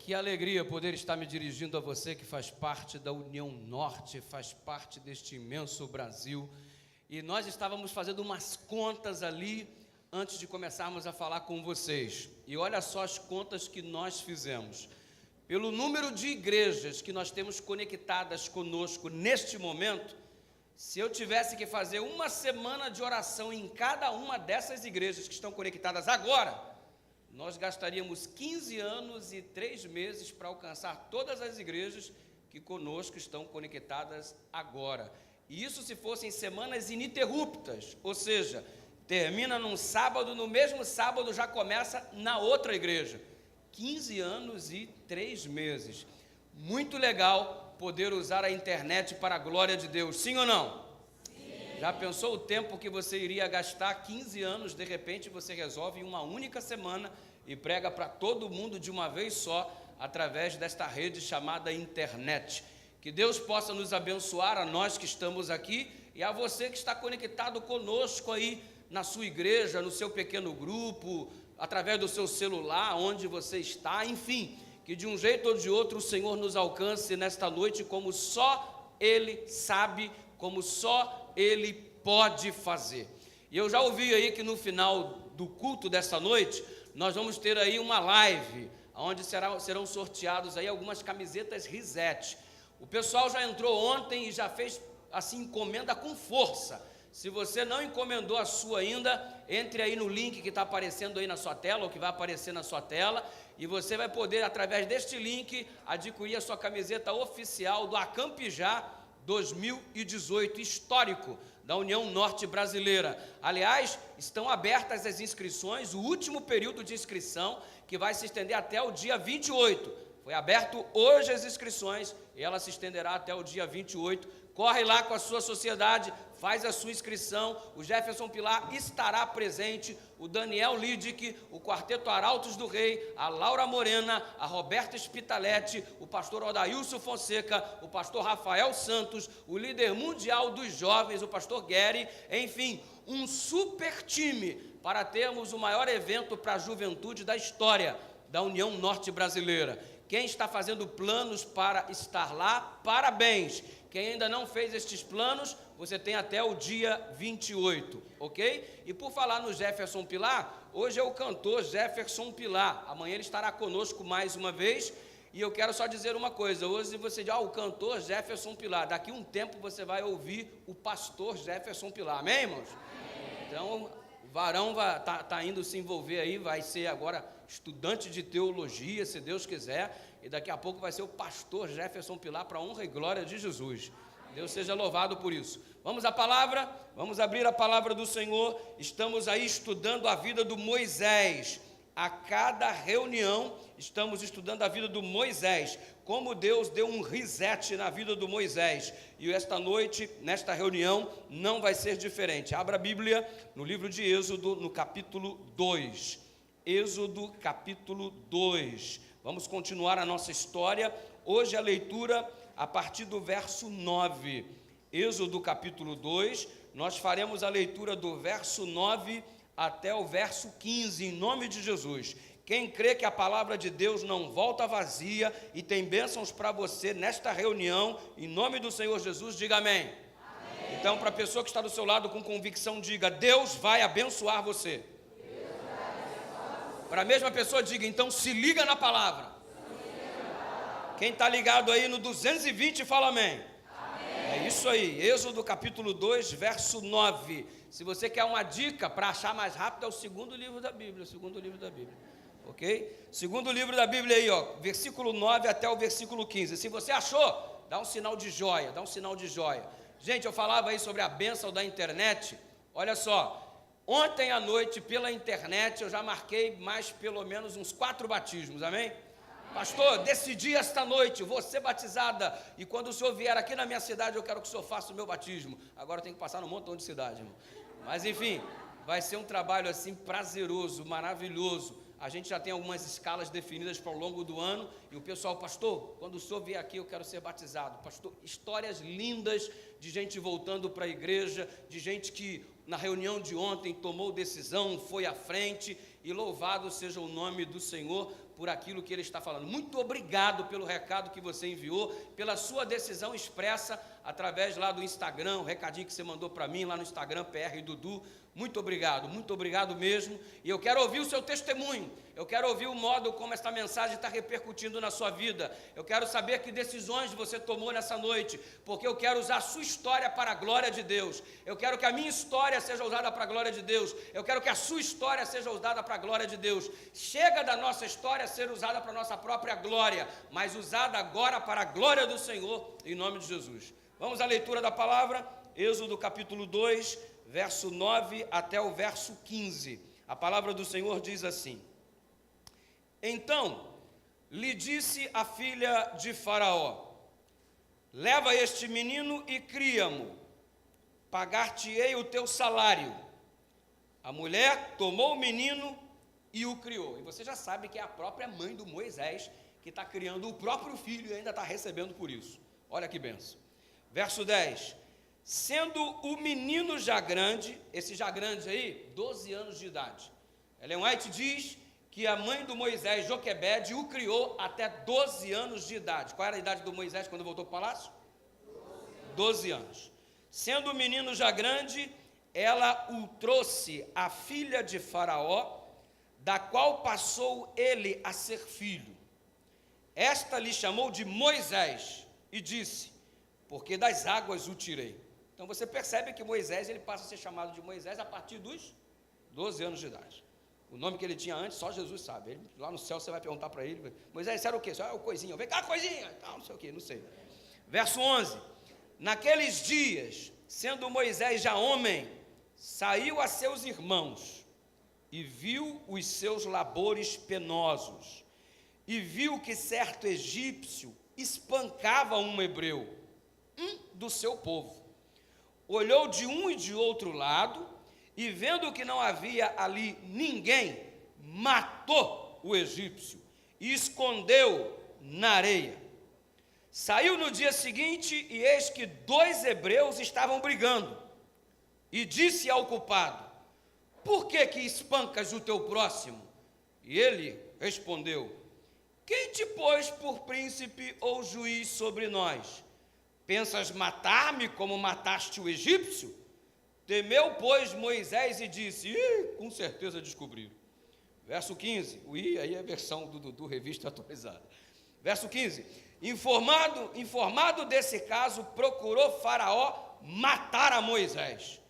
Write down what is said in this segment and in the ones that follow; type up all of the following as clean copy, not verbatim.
Que alegria poder estar me dirigindo a você que faz parte da União Norte, faz parte deste imenso Brasil. E nós estávamos fazendo umas contas ali antes de começarmos a falar com vocês. E olha só as contas que nós fizemos. Pelo número de igrejas que nós temos conectadas conosco neste momento, se eu tivesse que fazer uma semana de oração em cada uma dessas igrejas que estão conectadas agora, nós gastaríamos 15 anos e 3 meses para alcançar todas as igrejas que conosco estão conectadas agora. E isso se fossem semanas ininterruptas, ou seja, termina num sábado, no mesmo sábado já começa na outra igreja. 15 anos e 3 meses. Muito legal poder usar a internet para a glória de Deus, sim ou não? Sim. Já pensou o tempo que você iria gastar? 15 anos, de repente você resolve em uma única semana e prega para todo mundo de uma vez só, através desta rede chamada internet. Que Deus possa nos abençoar, a nós que estamos aqui e a você que está conectado conosco aí na sua igreja, no seu pequeno grupo, através do seu celular, onde você está, enfim, que de um jeito ou de outro o Senhor nos alcance nesta noite como só Ele sabe, como só Ele pode fazer. E eu já ouvi aí que no final do culto desta noite, nós vamos ter aí uma live, onde serão sorteados aí algumas camisetas Risete. O pessoal já entrou ontem e já fez assim encomenda com força. Se você não encomendou a sua ainda, entre aí no link que está aparecendo aí na sua tela, ou que vai aparecer na sua tela, e você vai poder, através deste link, adquirir a sua camiseta oficial do Acampijá 2018, histórico, da União Norte Brasileira. Aliás, estão abertas as inscrições, o último período de inscrição, que vai se estender até o dia 28. Foi aberto hoje as inscrições, e ela se estenderá até o dia 28. Corre lá com a sua sociedade, faz a sua inscrição. O Jefferson Pilar estará presente, o Daniel Lidic, o Quarteto Arautos do Rei, a Laura Morena, a Roberta Spitaletti, o pastor Odailson Fonseca, o pastor Rafael Santos, o líder mundial dos jovens, o pastor Gary, enfim, um super time para termos o maior evento para a juventude da história da União Norte Brasileira. Quem está fazendo planos para estar lá, parabéns. Quem ainda não fez estes planos, você tem até o dia 28, ok? E por falar no Jefferson Pilar, hoje é o cantor Jefferson Pilar. Amanhã ele estará conosco mais uma vez. E eu quero só dizer uma coisa, hoje você diz, o cantor Jefferson Pilar. Daqui a um tempo você vai ouvir o pastor Jefferson Pilar, amém, irmãos? Amém. Então, o varão tá indo se envolver aí, vai ser agora estudante de teologia, se Deus quiser, e daqui a pouco vai ser o pastor Jefferson Pilar, para a honra e glória de Jesus. Deus seja louvado por isso. Vamos à palavra, vamos abrir a palavra do Senhor. Estamos aí estudando a vida do Moisés. A cada reunião estamos estudando a vida do Moisés, como Deus deu um reset na vida do Moisés. E esta noite, nesta reunião, não vai ser diferente. Abra a Bíblia no livro de Êxodo, no capítulo 2. Êxodo capítulo 2, vamos continuar a nossa história, hoje a leitura a partir do verso 9, Êxodo capítulo 2, nós faremos a leitura do verso 9 até o verso 15, em nome de Jesus. Quem crê que a palavra de Deus não volta vazia e tem bênçãos para você nesta reunião, em nome do Senhor Jesus, diga amém. Amém. Então, para a pessoa que está do seu lado com convicção, diga, Deus vai abençoar você. Para a mesma pessoa, diga, então se liga na palavra. Quem está ligado aí no 220, fala amém. Amém. É isso aí, Êxodo capítulo 2, verso 9. Se você quer uma dica para achar mais rápido, é o segundo livro da Bíblia, ok? Segundo livro da Bíblia aí, versículo 9 até o versículo 15. Se você achou, dá um sinal de joia, Gente, eu falava aí sobre a bênção da internet, olha só. Ontem à noite, pela internet, eu já marquei mais pelo menos uns 4 batismos, amém? Pastor, decidi esta noite, vou ser batizada, e quando o senhor vier aqui na minha cidade, eu quero que o senhor faça o meu batismo. Agora eu tenho que passar num montão de cidade, irmão. Mas enfim, vai ser um trabalho assim prazeroso, maravilhoso. A gente já tem algumas escalas definidas para o longo do ano, e o pessoal, pastor, quando o senhor vier aqui eu quero ser batizado. Pastor, histórias lindas de gente voltando para a igreja, de gente que na reunião de ontem tomou decisão, foi à frente, e louvado seja o nome do Senhor por aquilo que ele está falando. Muito obrigado pelo recado que você enviou, pela sua decisão expressa através lá do Instagram, o recadinho que você mandou para mim lá no Instagram, PR Dudu. Muito obrigado mesmo. E eu quero ouvir o seu testemunho. Eu quero ouvir o modo como esta mensagem está repercutindo na sua vida. Eu quero saber que decisões você tomou nessa noite, porque eu quero usar a sua história para a glória de Deus. Eu quero que a minha história seja usada para a glória de Deus. Eu quero que a sua história seja usada para a glória de Deus. Chega da nossa história ser usada para a nossa própria glória, mas usada agora para a glória do Senhor, em nome de Jesus. Vamos à leitura da palavra, Êxodo capítulo 2, verso 9 até o verso 15. A palavra do Senhor diz assim: Então lhe disse a filha de Faraó: Leva este menino e cria-mo, pagar-te-ei o teu salário. A mulher tomou o menino e o criou. E você já sabe que é a própria mãe do Moisés que está criando o próprio filho e ainda está recebendo por isso. Olha que benção. Verso 10. Sendo o menino já grande, esse já grande aí, 12 anos de idade. Ellen White diz que a mãe do Moisés, Joquebede, o criou até 12 anos de idade. Qual era a idade do Moisés quando voltou para o palácio? 12 anos. Sendo o menino já grande, ela o trouxe à filha de Faraó, da qual passou ele a ser filho. Esta lhe chamou de Moisés e disse: Porque das águas o tirei. Então você percebe que Moisés, ele passa a ser chamado de Moisés a partir dos 12 anos de idade. O nome que ele tinha antes, só Jesus sabe. Ele, lá no céu você vai perguntar para ele: Moisés, isso era o quê? Isso era o coisinha. Vem cá, coisinha. Não sei o quê, não sei. Verso 11. Naqueles dias, sendo Moisés já homem, saiu a seus irmãos e viu os seus labores penosos. E viu que certo egípcio espancava um hebreu, do seu povo. Olhou de um e de outro lado, e vendo que não havia ali ninguém, matou o egípcio e escondeu na areia. Saiu no dia seguinte, e eis que 2 hebreus estavam brigando. E disse ao culpado: Por que espancas o teu próximo? E ele respondeu: Quem te pôs por príncipe ou juiz sobre nós? Pensas matar-me como mataste o egípcio? Temeu, pois, Moisés e disse: com certeza descobriram. Verso 15, aí é a versão do revista atualizada. Verso 15, informado desse caso, procurou Faraó matar a Moisés.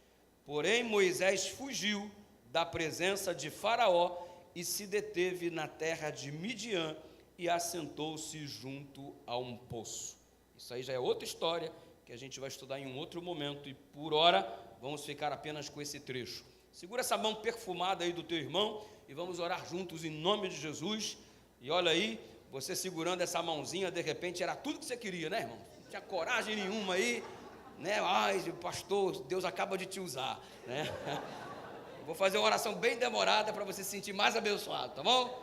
Porém, Moisés fugiu da presença de Faraó e se deteve na terra de Midian e assentou-se junto a um poço. Isso aí já é outra história que a gente vai estudar em um outro momento e por hora vamos ficar apenas com esse trecho. Segura essa mão perfumada aí do teu irmão e vamos orar juntos em nome de Jesus. E olha aí, você segurando essa mãozinha, de repente era tudo que você queria, né, irmão? Não tinha coragem nenhuma aí, né? Ai, pastor, Deus acaba de te usar, né? Vou fazer uma oração bem demorada para você se sentir mais abençoado, tá bom?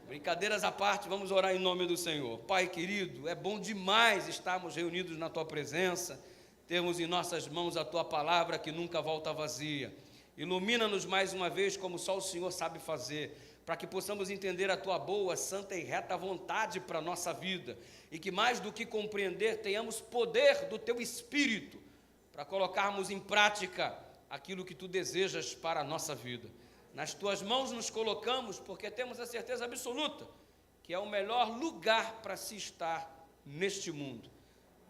Brincadeiras à parte, vamos orar em nome do Senhor. Pai querido, é bom demais estarmos reunidos na Tua presença, termos em nossas mãos a Tua palavra que nunca volta vazia. Ilumina-nos mais uma vez como só o Senhor sabe fazer, para que possamos entender a Tua boa, santa e reta vontade para a nossa vida, e que mais do que compreender, tenhamos poder do Teu Espírito, para colocarmos em prática aquilo que Tu desejas para a nossa vida. Nas Tuas mãos nos colocamos, porque temos a certeza absoluta que é o melhor lugar para se estar neste mundo.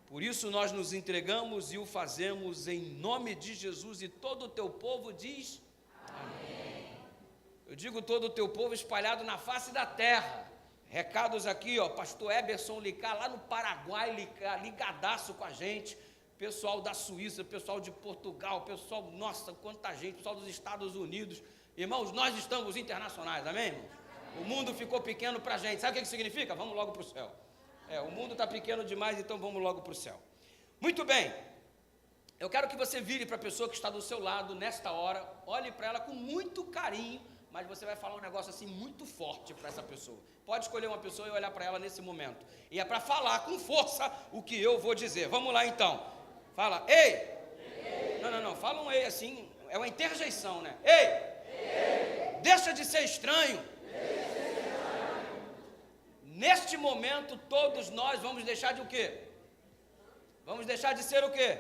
Por isso nós nos entregamos e o fazemos em nome de Jesus, e todo o Teu povo diz amém. Eu digo todo o Teu povo espalhado na face da terra. Recados aqui, pastor Eberson Licá, lá no Paraguai, ligadaço com a gente. Pessoal da Suíça, pessoal de Portugal, pessoal, nossa, quanta gente, pessoal dos Estados Unidos. Irmãos, nós estamos internacionais, amém, irmãos? O mundo ficou pequeno para a gente. Sabe o que significa? Vamos logo para o céu. O mundo está pequeno demais, então vamos logo para o céu. Muito bem. Eu quero que você vire para a pessoa que está do seu lado nesta hora, olhe para ela com muito carinho, mas você vai falar um negócio assim muito forte para essa pessoa. Pode escolher uma pessoa e olhar para ela nesse momento. E é para falar com força o que eu vou dizer. Vamos lá então. Fala, ei! Ei. Não, fala um ei assim, é uma interjeição, né? Ei! Ei. Deixa de ser estranho. neste momento, todos nós vamos deixar de o quê? Vamos deixar de ser o quê?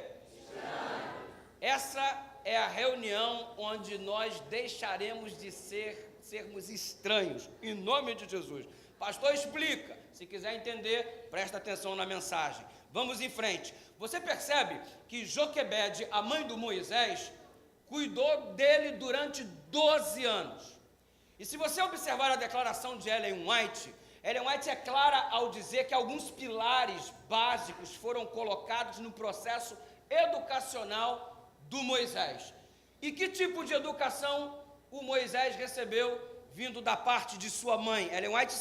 Essa é a reunião onde nós deixaremos de sermos estranhos, em nome de Jesus. Pastor, explica. Se quiser entender, presta atenção na mensagem. Vamos em frente. Você percebe que Joquebede, a mãe do Moisés, cuidou dele durante 12 anos. E se você observar a declaração de Ellen White é clara ao dizer que alguns pilares básicos foram colocados no processo educacional do Moisés. E que tipo de educação o Moisés recebeu vindo da parte de sua mãe? Ellen White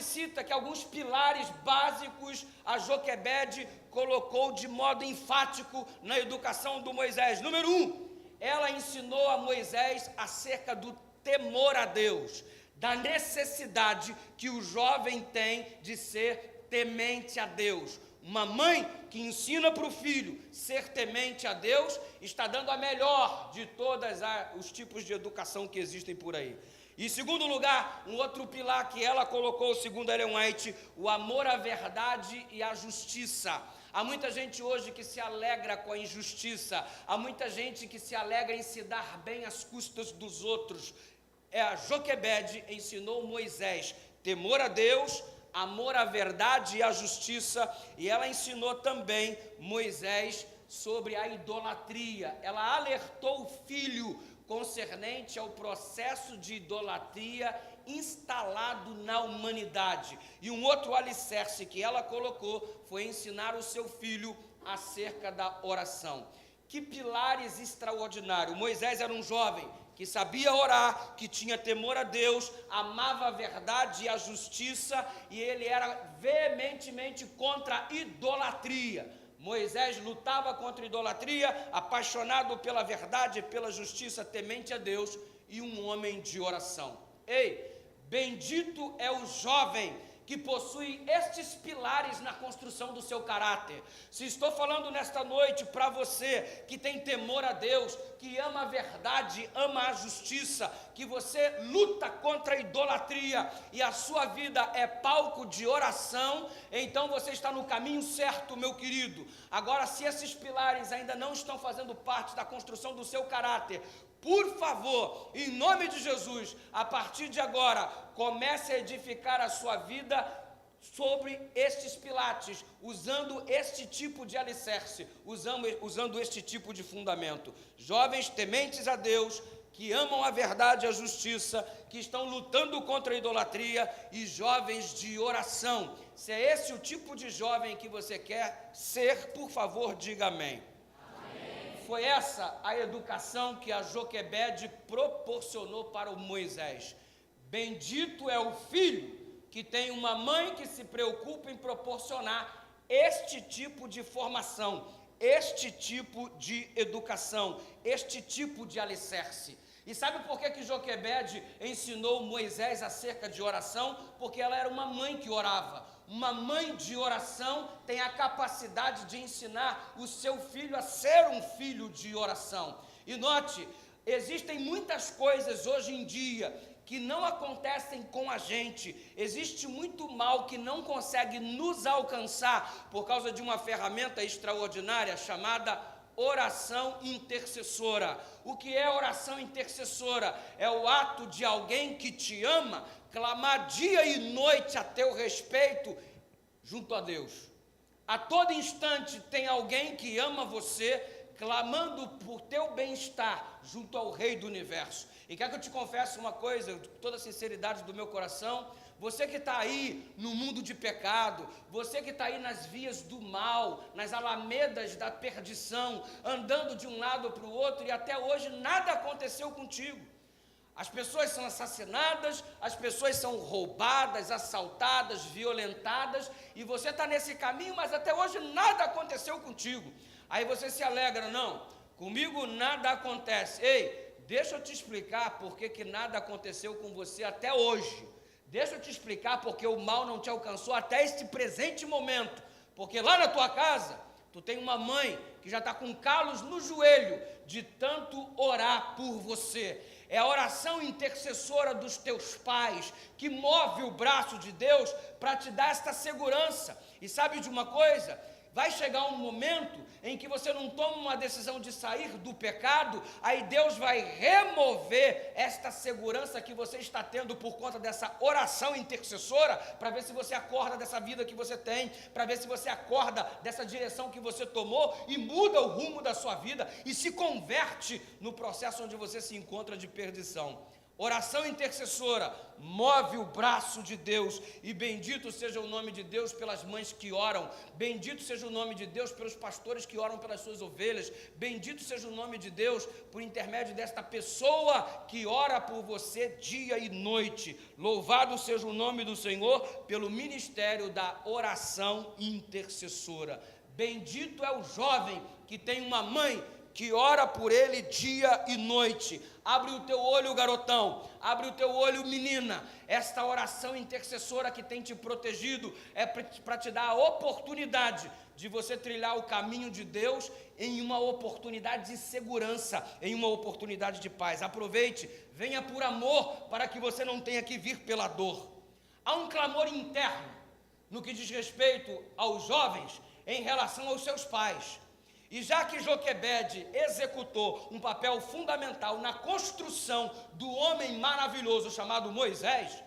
cita que alguns pilares básicos a Joquebede colocou de modo enfático na educação do Moisés. Número 1, ela ensinou a Moisés acerca do temor a Deus, da necessidade que o jovem tem de ser temente a Deus. Uma mãe que ensina para o filho ser temente a Deus está dando a melhor de todos os tipos de educação que existem por aí. Em segundo lugar, um outro pilar que ela colocou, segundo Ellen White, o amor à verdade e à justiça. Há muita gente hoje que se alegra com a injustiça, há muita gente que se alegra em se dar bem às custas dos outros. A Joquebede ensinou Moisés temor a Deus, amor à verdade e à justiça, e ela ensinou também Moisés sobre a idolatria. Ela alertou o filho concernente ao processo de idolatria instalado na humanidade. E um outro alicerce que ela colocou foi ensinar o seu filho acerca da oração. Que pilares extraordinários! Moisés era um jovem que sabia orar, que tinha temor a Deus, amava a verdade e a justiça, e ele era veementemente contra a idolatria. Moisés lutava contra a idolatria, apaixonado pela verdade e pela justiça, temente a Deus, e um homem de oração. Ei, bendito é o jovem que possui estes pilares na construção do seu caráter. Se estou falando nesta noite para você que tem temor a Deus, que ama a verdade, ama a justiça, que você luta contra a idolatria e a sua vida é palco de oração, então você está no caminho certo, meu querido. Agora, se esses pilares ainda não estão fazendo parte da construção do seu caráter, por favor, em nome de Jesus, a partir de agora, comece a edificar a sua vida sobre estes pilares, usando este tipo de alicerce, usando este tipo de fundamento. Jovens tementes a Deus, que amam a verdade e a justiça, que estão lutando contra a idolatria, e jovens de oração. Se é esse o tipo de jovem que você quer ser, por favor, diga amém. Foi essa a educação que a Joquebede proporcionou para o Moisés. Bendito é o filho que tem uma mãe que se preocupa em proporcionar este tipo de formação, este tipo de educação, este tipo de alicerce. E sabe por que Joquebede ensinou Moisés acerca de oração? Porque ela era uma mãe que orava. Uma mãe de oração tem a capacidade de ensinar o seu filho a ser um filho de oração. E note, existem muitas coisas hoje em dia que não acontecem com a gente. Existe muito mal que não consegue nos alcançar por causa de uma ferramenta extraordinária chamada oração intercessora. O que é oração intercessora? É o ato de alguém que te ama clamar dia e noite a teu respeito junto a Deus. A todo instante tem alguém que ama você clamando por teu bem-estar junto ao Rei do Universo. E quer que eu te confesse uma coisa, com toda a sinceridade do meu coração? Você que está aí no mundo de pecado, você que está aí nas vias do mal, nas alamedas da perdição, andando de um lado para o outro e até hoje nada aconteceu contigo. As pessoas são assassinadas, as pessoas são roubadas, assaltadas, violentadas, e você está nesse caminho, mas até hoje nada aconteceu contigo. Aí você se alegra, não, comigo nada acontece. Ei, deixa eu te explicar por que nada aconteceu com você até hoje. Deixa eu te explicar porque o mal não te alcançou até este presente momento. Porque lá na tua casa, tu tem uma mãe que já está com calos no joelho de tanto orar por você. É a oração intercessora dos teus pais que move o braço de Deus para te dar esta segurança. E sabe de uma coisa? Vai chegar um momento em que você não toma uma decisão de sair do pecado, aí Deus vai remover esta segurança que você está tendo por conta dessa oração intercessora, para ver se você acorda dessa vida que você tem, para ver se você acorda dessa direção que você tomou e muda o rumo da sua vida e se converte no processo onde você se encontra de perdição. Oração intercessora move o braço de Deus, e bendito seja o nome de Deus pelas mães que oram, bendito seja o nome de Deus pelos pastores que oram pelas suas ovelhas, bendito seja o nome de Deus por intermédio desta pessoa que ora por você dia e noite. Louvado seja o nome do Senhor pelo ministério da oração intercessora. Bendito é o jovem que tem uma mãe que ora por ele dia e noite. Abre o teu olho, garotão, abre o teu olho, menina. Esta oração intercessora que tem te protegido é para te dar a oportunidade de você trilhar o caminho de Deus em uma oportunidade de segurança, em uma oportunidade de paz. Aproveite, venha por amor, para que você não tenha que vir pela dor. Há um clamor interno no que diz respeito aos jovens em relação aos seus pais. E já que Joquebede executou um papel fundamental na construção do homem maravilhoso chamado Moisés,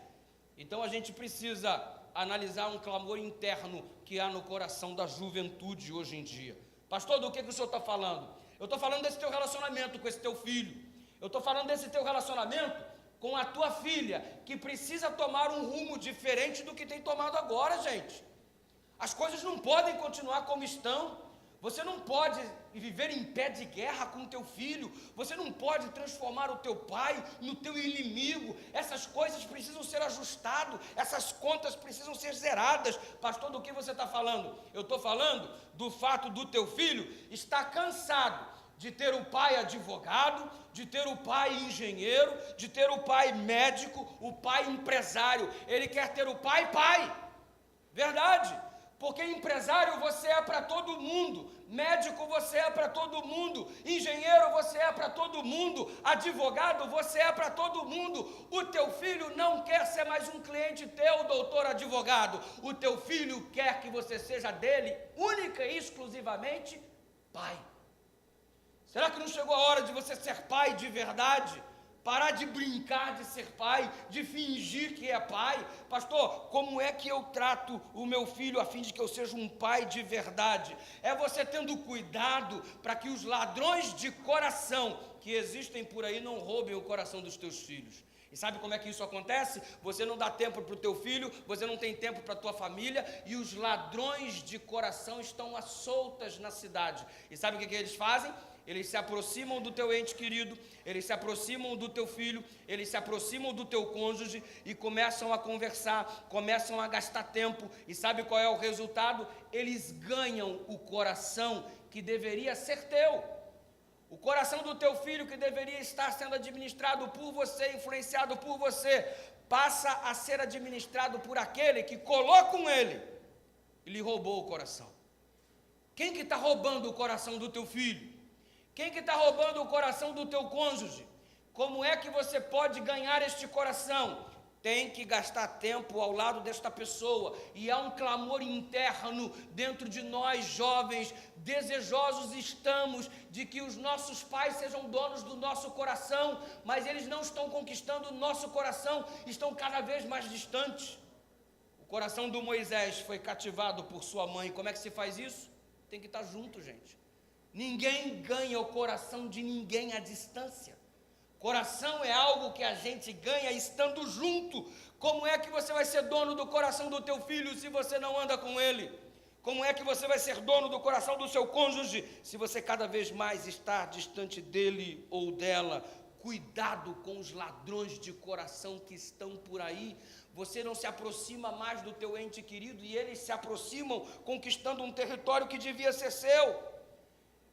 então a gente precisa analisar um clamor interno que há no coração da juventude hoje em dia. Pastor, do que o senhor está falando? Eu estou falando desse teu relacionamento com esse teu filho. Eu estou falando desse teu relacionamento com a tua filha, que precisa tomar um rumo diferente do que tem tomado agora, gente. As coisas não podem continuar como estão. Você não pode viver em pé de guerra com o teu filho. Você não pode transformar o teu pai no teu inimigo. Essas coisas precisam ser ajustadas. Essas contas precisam ser zeradas. Pastor, do que você está falando? Eu estou falando do fato do teu filho estar cansado de ter o pai advogado, de ter o pai engenheiro, de ter o pai médico, o pai empresário. Ele quer ter o pai. Verdade. Porque empresário você é para todo mundo, médico você é para todo mundo, engenheiro você é para todo mundo, advogado você é para todo mundo. O teu filho não quer ser mais um cliente teu, doutor advogado. O teu filho quer que você seja dele, única e exclusivamente, pai. Será que não chegou a hora de você ser pai de verdade? Parar de brincar de ser pai, de fingir que é pai. Pastor, como é que eu trato o meu filho a fim de que eu seja um pai de verdade? É você tendo cuidado para que os ladrões de coração que existem por aí não roubem o coração dos teus filhos. E sabe como é que isso acontece? Você não dá tempo para o teu filho, você não tem tempo para a tua família, e os ladrões de coração estão às soltas na cidade. E sabe o que eles fazem? Eles se aproximam do teu ente querido, eles se aproximam do teu filho, eles se aproximam do teu cônjuge e começam a conversar, começam a gastar tempo. E sabe qual é o resultado? Eles ganham o coração que deveria ser teu. O coração do teu filho que deveria estar sendo administrado por você, influenciado por você, passa a ser administrado por aquele que colou com ele e lhe roubou o coração. Quem que está roubando o coração do teu filho? Quem que está roubando o coração do teu cônjuge? Como é que você pode ganhar este coração? Tem que gastar tempo ao lado desta pessoa. E há um clamor interno dentro de nós, jovens, desejosos estamos de que os nossos pais sejam donos do nosso coração, mas eles não estão conquistando o nosso coração, estão cada vez mais distantes. O coração do Moisés foi cativado por sua mãe. Como é que se faz isso? Tem que estar junto, gente. Ninguém ganha o coração de ninguém à distância. Coração é algo que a gente ganha estando junto. Como é que você vai ser dono do coração do teu filho se você não anda com ele? Como é que você vai ser dono do coração do seu cônjuge se você cada vez mais está distante dele ou dela? Cuidado com os ladrões de coração que estão por aí. Você não se aproxima mais do teu ente querido e eles se aproximam conquistando um território que devia ser seu.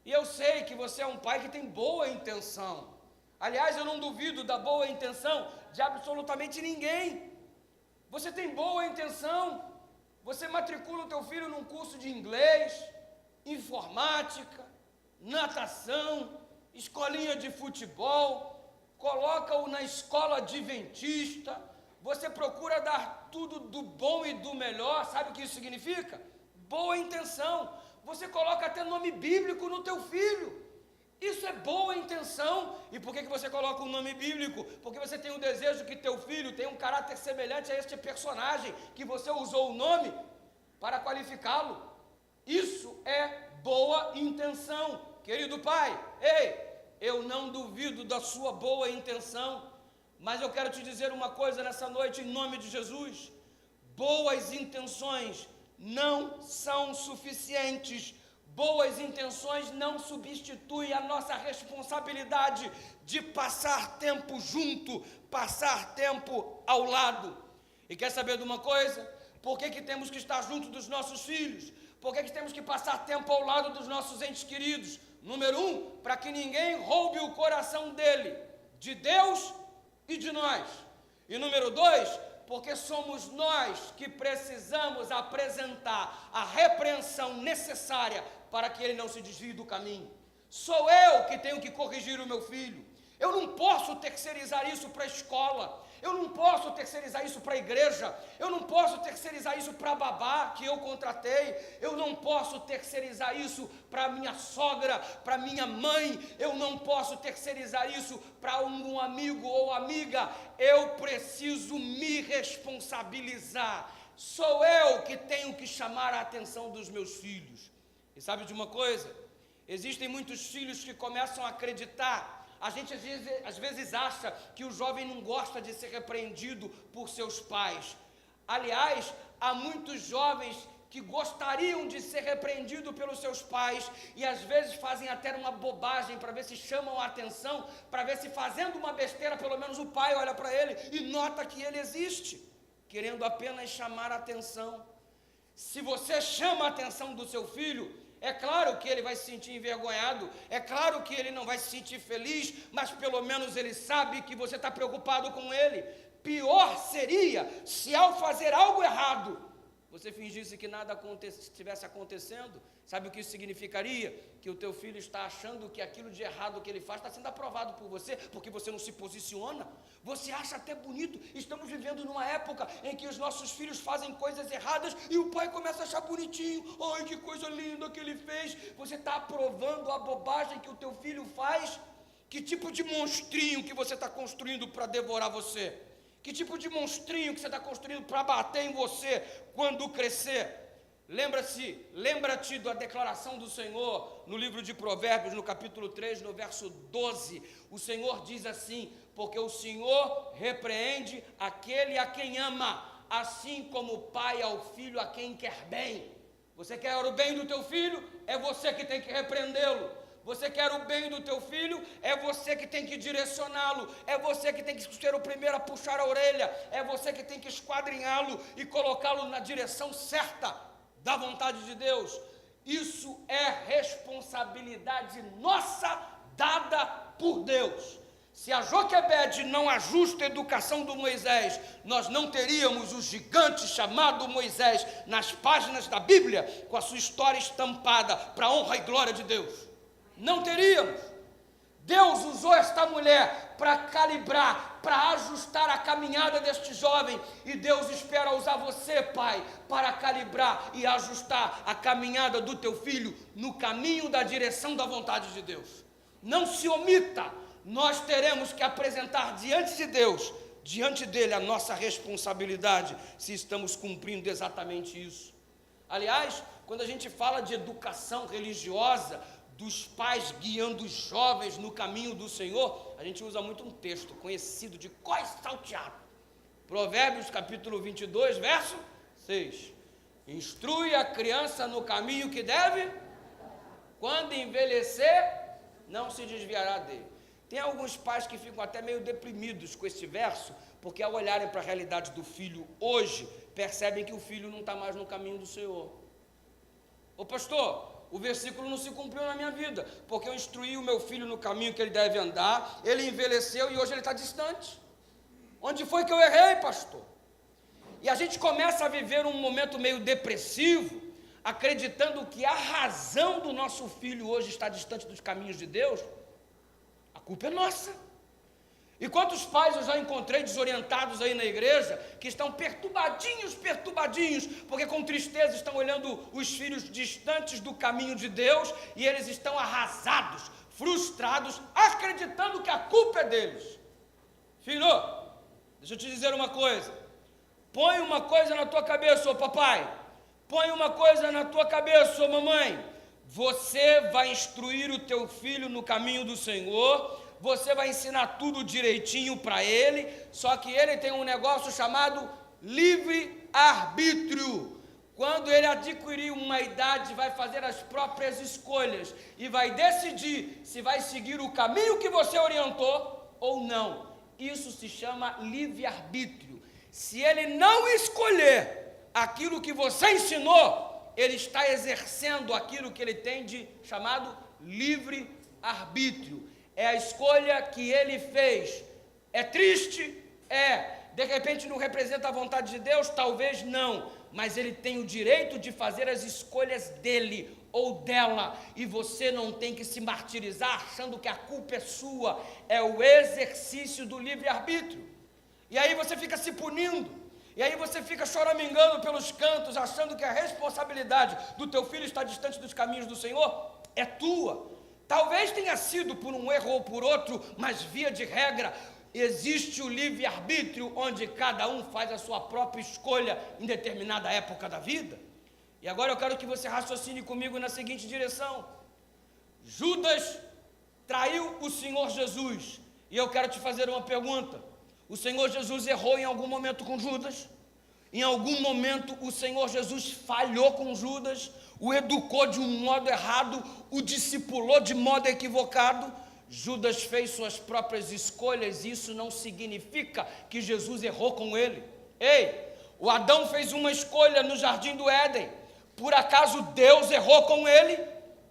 E eu sei que você é um pai que tem boa intenção. Aliás, eu não duvido da boa intenção de absolutamente ninguém. Você tem boa intenção. Você matricula o teu filho num curso de inglês, informática, natação, escolinha de futebol. coloca-o na escola adventista, você procura dar tudo do bom e do melhor. Sabe o que isso significa? Boa intenção. Você coloca até nome bíblico no teu filho. Isso é boa intenção. E por que você coloca um nome bíblico? Porque você tem o desejo que teu filho tenha um caráter semelhante a este personagem, que você usou o nome para qualificá-lo. Isso é boa intenção. Querido pai, ei, eu não duvido da sua boa intenção, mas eu quero te dizer uma coisa nessa noite, em nome de Jesus: boas intenções não são suficientes. Boas intenções não substituem a nossa responsabilidade de passar tempo junto, passar tempo ao lado. E quer saber de uma coisa? Por que temos que estar junto dos nossos filhos? Por que temos que passar tempo ao lado dos nossos entes queridos? Número 1, para que ninguém roube o coração dele, de Deus e de nós. E número 2, porque somos nós que precisamos apresentar a repreensão necessária para que ele não se desvie do caminho. Sou eu que tenho que corrigir o meu filho. Eu não posso terceirizar isso para a escola. Eu não posso terceirizar isso para a igreja. Eu não posso terceirizar isso para a babá que eu contratei. Eu não posso terceirizar isso para a minha sogra, para a minha mãe. Eu não posso terceirizar isso para um amigo ou amiga. Eu preciso me responsabilizar. Sou eu que tenho que chamar a atenção dos meus filhos. E sabe de uma coisa? Existem muitos filhos que começam a acreditar. A gente às vezes acha que o jovem não gosta de ser repreendido por seus pais. Aliás, há muitos jovens que gostariam de ser repreendidos pelos seus pais e às vezes fazem até uma bobagem para ver se chamam a atenção, para ver se fazendo uma besteira, pelo menos o pai olha para ele e nota que ele existe, querendo apenas chamar a atenção. Se você chama a atenção do seu filho, é claro que ele vai se sentir envergonhado, é claro que ele não vai se sentir feliz, mas pelo menos ele sabe que você está preocupado com ele. Pior seria se ao fazer algo errado, você fingisse que nada estivesse acontecendo. Sabe o que isso significaria? Que o teu filho está achando que aquilo de errado que ele faz está sendo aprovado por você, porque você não se posiciona. Você acha até bonito. Estamos vivendo numa época em que os nossos filhos fazem coisas erradas e o pai começa a achar bonitinho. Ai, que coisa linda que ele fez. Você está aprovando a bobagem que o teu filho faz? Que tipo de monstrinho que você está construindo para devorar você? Que tipo de monstrinho que você está construindo para bater em você quando crescer? Lembra-te da declaração do Senhor no livro de Provérbios, no capítulo 3, no verso 12. O Senhor diz assim: porque o Senhor repreende aquele a quem ama, assim como o pai ao filho a quem quer bem. Você quer o bem do teu filho? É você que tem que repreendê-lo. Você quer o bem do teu filho? É você que tem que direcioná-lo. É você que tem que ser o primeiro a puxar a orelha. É você que tem que esquadrinhá-lo e colocá-lo na direção certa da vontade de Deus. Isso é responsabilidade nossa, dada por Deus. Se a Joquebede não ajusta a educação do Moisés, nós não teríamos o gigante chamado Moisés nas páginas da Bíblia, com a sua história estampada para a honra e glória de Deus. Não teríamos. Deus usou esta mulher para calibrar, para ajustar a caminhada deste jovem, e Deus espera usar você, pai, para calibrar e ajustar a caminhada do teu filho no caminho da direção da vontade de Deus. Não se omita. Nós teremos que apresentar diante de Deus, diante dele, a nossa responsabilidade, se estamos cumprindo exatamente isso. Aliás, quando a gente fala de educação religiosa, dos pais guiando os jovens no caminho do Senhor, a gente usa muito um texto conhecido de cor salteado. Provérbios capítulo 22, verso 6. Instrui a criança no caminho que deve, quando envelhecer, não se desviará dele. Tem alguns pais que ficam até meio deprimidos com esse verso, porque ao olharem para a realidade do filho hoje, percebem que o filho não está mais no caminho do Senhor. Ô pastor, o versículo não se cumpriu na minha vida, porque eu instruí o meu filho no caminho que ele deve andar, ele envelheceu e hoje ele está distante. Onde foi que eu errei, pastor? E a gente começa a viver um momento meio depressivo, acreditando que a razão do nosso filho hoje está distante dos caminhos de Deus. A culpa é nossa. E quantos pais eu já encontrei desorientados aí na igreja, que estão perturbadinhos, porque com tristeza estão olhando os filhos distantes do caminho de Deus, e eles estão arrasados, frustrados, acreditando que a culpa é deles. Filho, deixa eu te dizer uma coisa, põe uma coisa na tua cabeça, ô papai, põe uma coisa na tua cabeça, ô mamãe, você vai instruir o teu filho no caminho do Senhor, você vai ensinar tudo direitinho para ele, só que ele tem um negócio chamado livre-arbítrio. Quando ele adquirir uma idade, vai fazer as próprias escolhas e vai decidir se vai seguir o caminho que você orientou ou não. Isso se chama livre-arbítrio. Se ele não escolher aquilo que você ensinou, ele está exercendo aquilo que ele tem de chamado livre-arbítrio. É a escolha que ele fez. É triste? É. De repente não representa a vontade de Deus? Talvez não. Mas ele tem o direito de fazer as escolhas dele ou dela. E você não tem que se martirizar achando que a culpa é sua. É o exercício do livre-arbítrio. E aí você fica se punindo. E aí você fica choramingando pelos cantos, achando que a responsabilidade do teu filho estar distante dos caminhos do Senhor é tua. Talvez tenha sido por um erro ou por outro, mas via de regra, existe o livre-arbítrio, onde cada um faz a sua própria escolha em determinada época da vida. E agora eu quero que você raciocine comigo na seguinte direção. Judas traiu o Senhor Jesus, e eu quero te fazer uma pergunta. O Senhor Jesus errou em algum momento com Judas? Em algum momento o Senhor Jesus falhou com Judas? O educou de um modo errado, o discipulou de modo equivocado? Judas fez suas próprias escolhas, e isso não significa que Jesus errou com ele. Ei, o Adão fez uma escolha no jardim do Éden, por acaso Deus errou com ele?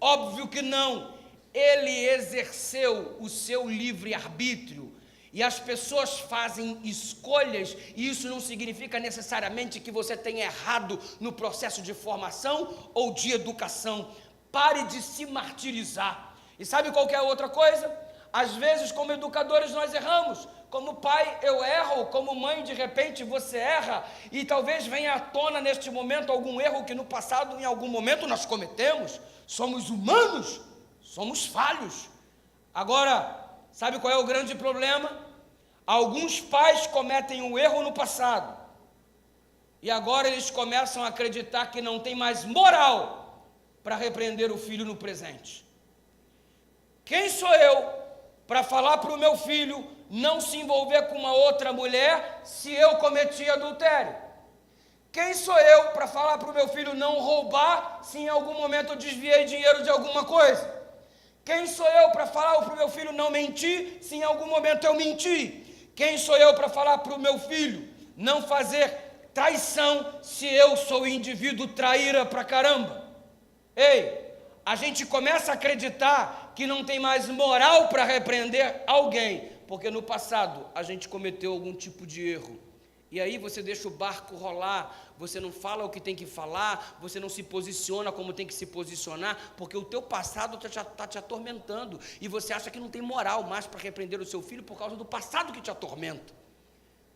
Óbvio que não. Ele exerceu o seu livre-arbítrio. E as pessoas fazem escolhas, e isso não significa necessariamente que você tenha errado no processo de formação ou de educação. Pare de se martirizar. E sabe qual que é a outra coisa? Às vezes, como educadores, nós erramos. Como pai, eu erro. Como mãe, de repente, você erra. E talvez venha à tona neste momento algum erro que no passado, em algum momento, nós cometemos. Somos humanos, somos falhos. Agora, sabe qual é o grande problema? Alguns pais cometem um erro no passado, e agora eles começam a acreditar que não tem mais moral para repreender o filho no presente. Quem sou eu para falar para o meu filho não se envolver com uma outra mulher se eu cometi adultério? Quem sou eu para falar para o meu filho não roubar se em algum momento eu desviei dinheiro de alguma coisa? Quem sou eu para falar para o meu filho não mentir, se em algum momento eu menti? Quem sou eu para falar para o meu filho não fazer traição, se eu sou indivíduo traíra pra caramba? Ei, a gente começa a acreditar que não tem mais moral para repreender alguém, porque no passado a gente cometeu algum tipo de erro. E aí você deixa o barco rolar, você não fala o que tem que falar, você não se posiciona como tem que se posicionar, porque o teu passado está te atormentando, e você acha que não tem moral mais para repreender o seu filho por causa do passado que te atormenta.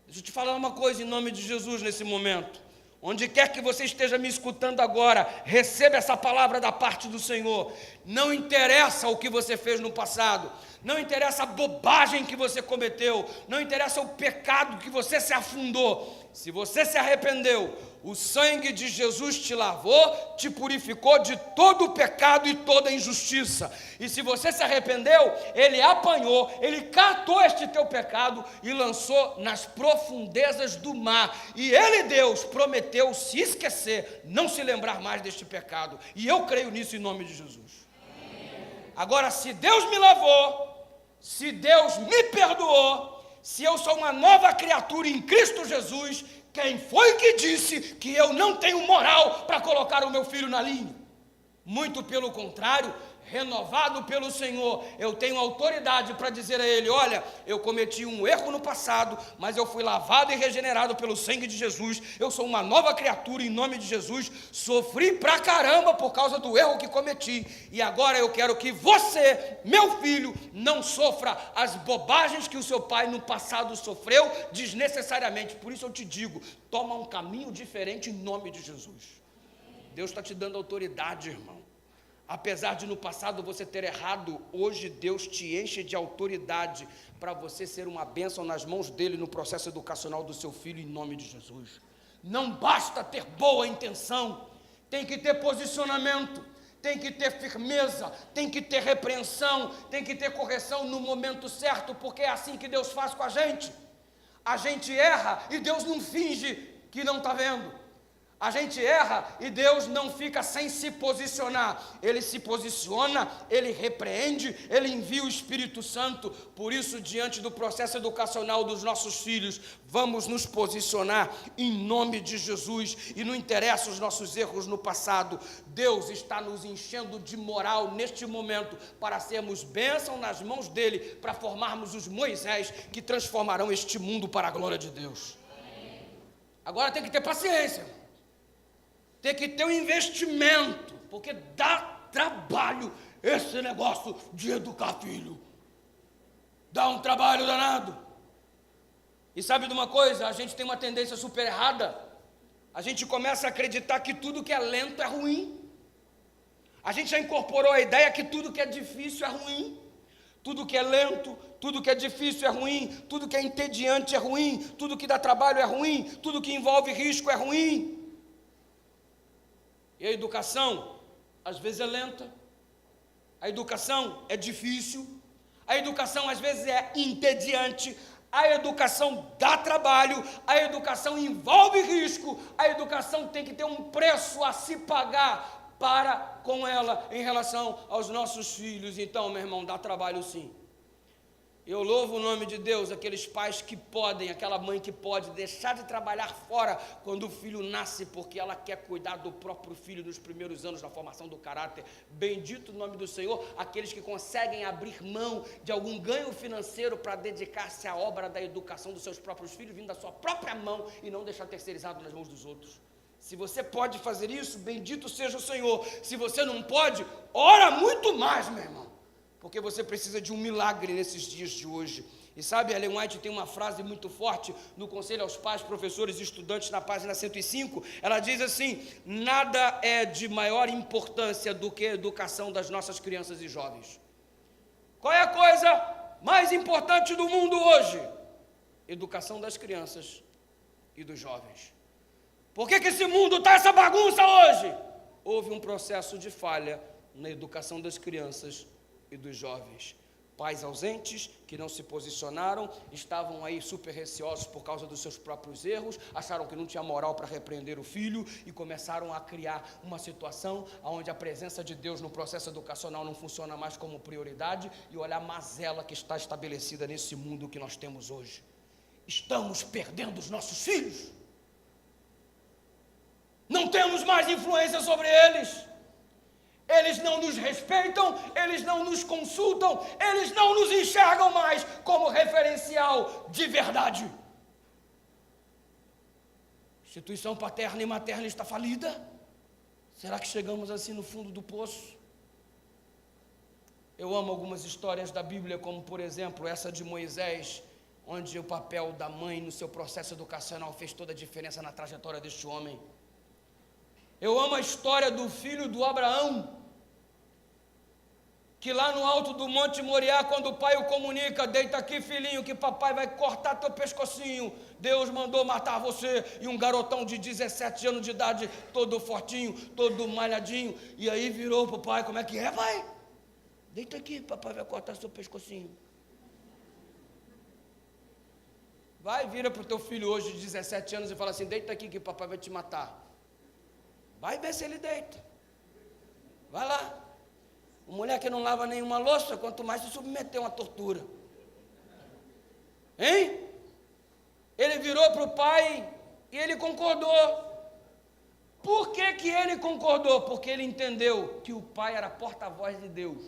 Deixa eu te falar uma coisa em nome de Jesus nesse momento. Onde quer que você esteja me escutando agora, receba essa palavra da parte do Senhor. Não interessa o que você fez no passado, não interessa a bobagem que você cometeu, não interessa o pecado que você se afundou. Se você se arrependeu, o sangue de Jesus te lavou, te purificou de todo o pecado e toda a injustiça. E se você se arrependeu, Ele apanhou, Ele catou este teu pecado e lançou nas profundezas do mar. E Ele, Deus, prometeu se esquecer, não se lembrar mais deste pecado. E eu creio nisso em nome de Jesus. Agora, se Deus me lavou, se Deus me perdoou, se eu sou uma nova criatura em Cristo Jesus, quem foi que disse que eu não tenho moral para colocar o meu filho na linha? Muito pelo contrário, renovado pelo Senhor, eu tenho autoridade para dizer a ele: olha, eu cometi um erro no passado, mas eu fui lavado e regenerado pelo sangue de Jesus, eu sou uma nova criatura em nome de Jesus, sofri pra caramba por causa do erro que cometi, e agora eu quero que você, meu filho, não sofra as bobagens que o seu pai no passado sofreu desnecessariamente. Por isso eu te digo, toma um caminho diferente em nome de Jesus. Deus está te dando autoridade, irmão. Apesar de no passado você ter errado, hoje Deus te enche de autoridade para você ser uma bênção nas mãos dele no processo educacional do seu filho em nome de Jesus. Não basta ter boa intenção, tem que ter posicionamento, tem que ter firmeza, tem que ter repreensão, tem que ter correção no momento certo, porque é assim que Deus faz com a gente. A gente erra e Deus não finge que não está vendo. A gente erra e Deus não fica sem se posicionar. Ele se posiciona, Ele repreende, Ele envia o Espírito Santo. Por isso, diante do processo educacional dos nossos filhos, vamos nos posicionar em nome de Jesus. E não interessa os nossos erros no passado, Deus está nos enchendo de moral neste momento para sermos bênção nas mãos dEle, para formarmos os Moisés que transformarão este mundo para a glória de Deus. Agora tem que ter paciência. Tem que ter um investimento, porque dá trabalho esse negócio de educar filho. Dá um trabalho danado. E sabe de uma coisa? A gente tem uma tendência super errada. A gente começa a acreditar que tudo que é lento é ruim. A gente já incorporou a ideia que tudo que é difícil é ruim. Tudo que é lento, tudo que é difícil é ruim. Tudo que é entediante é ruim. Tudo que dá trabalho é ruim. Tudo que envolve risco é ruim. E a educação, às vezes é lenta, a educação é difícil, a educação às vezes é entediante, a educação dá trabalho, a educação envolve risco, a educação tem que ter um preço a se pagar para com ela em relação aos nossos filhos. Então, meu irmão, dá trabalho sim. Eu louvo o nome de Deus, aqueles pais que podem, aquela mãe que pode deixar de trabalhar fora quando o filho nasce, porque ela quer cuidar do próprio filho nos primeiros anos da formação do caráter. Bendito o nome do Senhor, aqueles que conseguem abrir mão de algum ganho financeiro para dedicar-se à obra da educação dos seus próprios filhos, vindo da sua própria mão e não deixar terceirizado nas mãos dos outros. Se você pode fazer isso, bendito seja o Senhor. Se você não pode, ora muito mais, meu irmão. Porque você precisa de um milagre nesses dias de hoje. E sabe, Ellen White tem uma frase muito forte no Conselho aos Pais, Professores e Estudantes, na página 105. Ela diz assim: nada é de maior importância do que a educação das nossas crianças e jovens. Qual é a coisa mais importante do mundo hoje? Educação das crianças e dos jovens. Por que esse mundo está essa bagunça hoje? Houve um processo de falha na educação das crianças e dos jovens. Pais ausentes que não se posicionaram, estavam aí super receosos por causa dos seus próprios erros, acharam que não tinha moral para repreender o filho e começaram a criar uma situação onde a presença de Deus no processo educacional não funciona mais como prioridade, e olha a mazela que está estabelecida nesse mundo que nós temos hoje. Estamos perdendo os nossos filhos. Não temos mais influência sobre eles. Eles não nos respeitam, eles não nos consultam, eles não nos enxergam mais como referencial de verdade. A instituição paterna e materna está falida? Será que chegamos assim no fundo do poço? Eu amo algumas histórias da Bíblia, como por exemplo essa de Moisés, onde o papel da mãe no seu processo educacional fez toda a diferença na trajetória deste homem. Eu amo a história do filho do Abraão, que lá no alto do Monte Moriá, quando o pai o comunica: deita aqui, filhinho, que papai vai cortar teu pescocinho. Deus mandou matar você. E um garotão de 17 anos de idade, todo fortinho, todo malhadinho. E aí virou para o pai: como é que é, pai? Deita aqui, papai vai cortar seu pescocinho. Vai, vira para o teu filho hoje de 17 anos e fala assim: deita aqui que papai vai te matar. Vai ver se ele deita. Vai lá. Uma mulher que não lava nenhuma louça, quanto mais se submeter a uma tortura. Hein? Ele virou para o pai e ele concordou. Por que que ele concordou? Porque ele entendeu que o pai era porta-voz de Deus.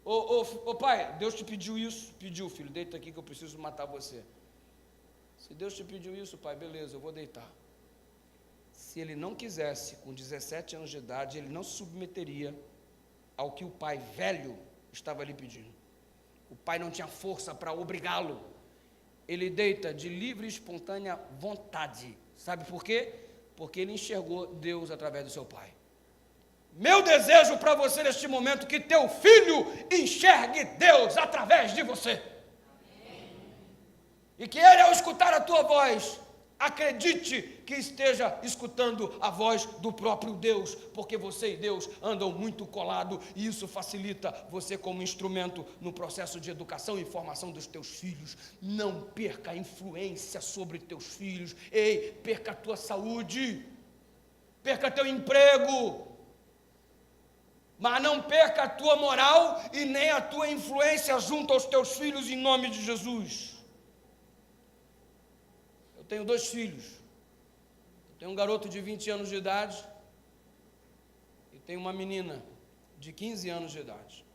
Ô pai, Deus te pediu isso? Pediu, filho, deita aqui que eu preciso matar você. Se Deus te pediu isso, pai, beleza, eu vou deitar. Se ele não quisesse, com 17 anos de idade, ele não se submeteria ao que o pai velho estava lhe pedindo. O pai não tinha força para obrigá-lo. Ele deita de livre e espontânea vontade. Sabe por quê? Porque ele enxergou Deus através do seu pai. Meu desejo para você neste momento, que teu filho enxergue Deus através de você. E que ele, ao escutar a tua voz, acredite que esteja escutando a voz do próprio Deus, porque você e Deus andam muito colados, e isso facilita você como instrumento no processo de educação e formação dos teus filhos. Não perca a influência sobre teus filhos. Ei, perca a tua saúde, perca teu emprego, mas não perca a tua moral e nem a tua influência junto aos teus filhos, em nome de Jesus. Eu tenho 2 filhos. Eu tenho um garoto de 20 anos de idade e tenho uma menina de 15 anos de idade.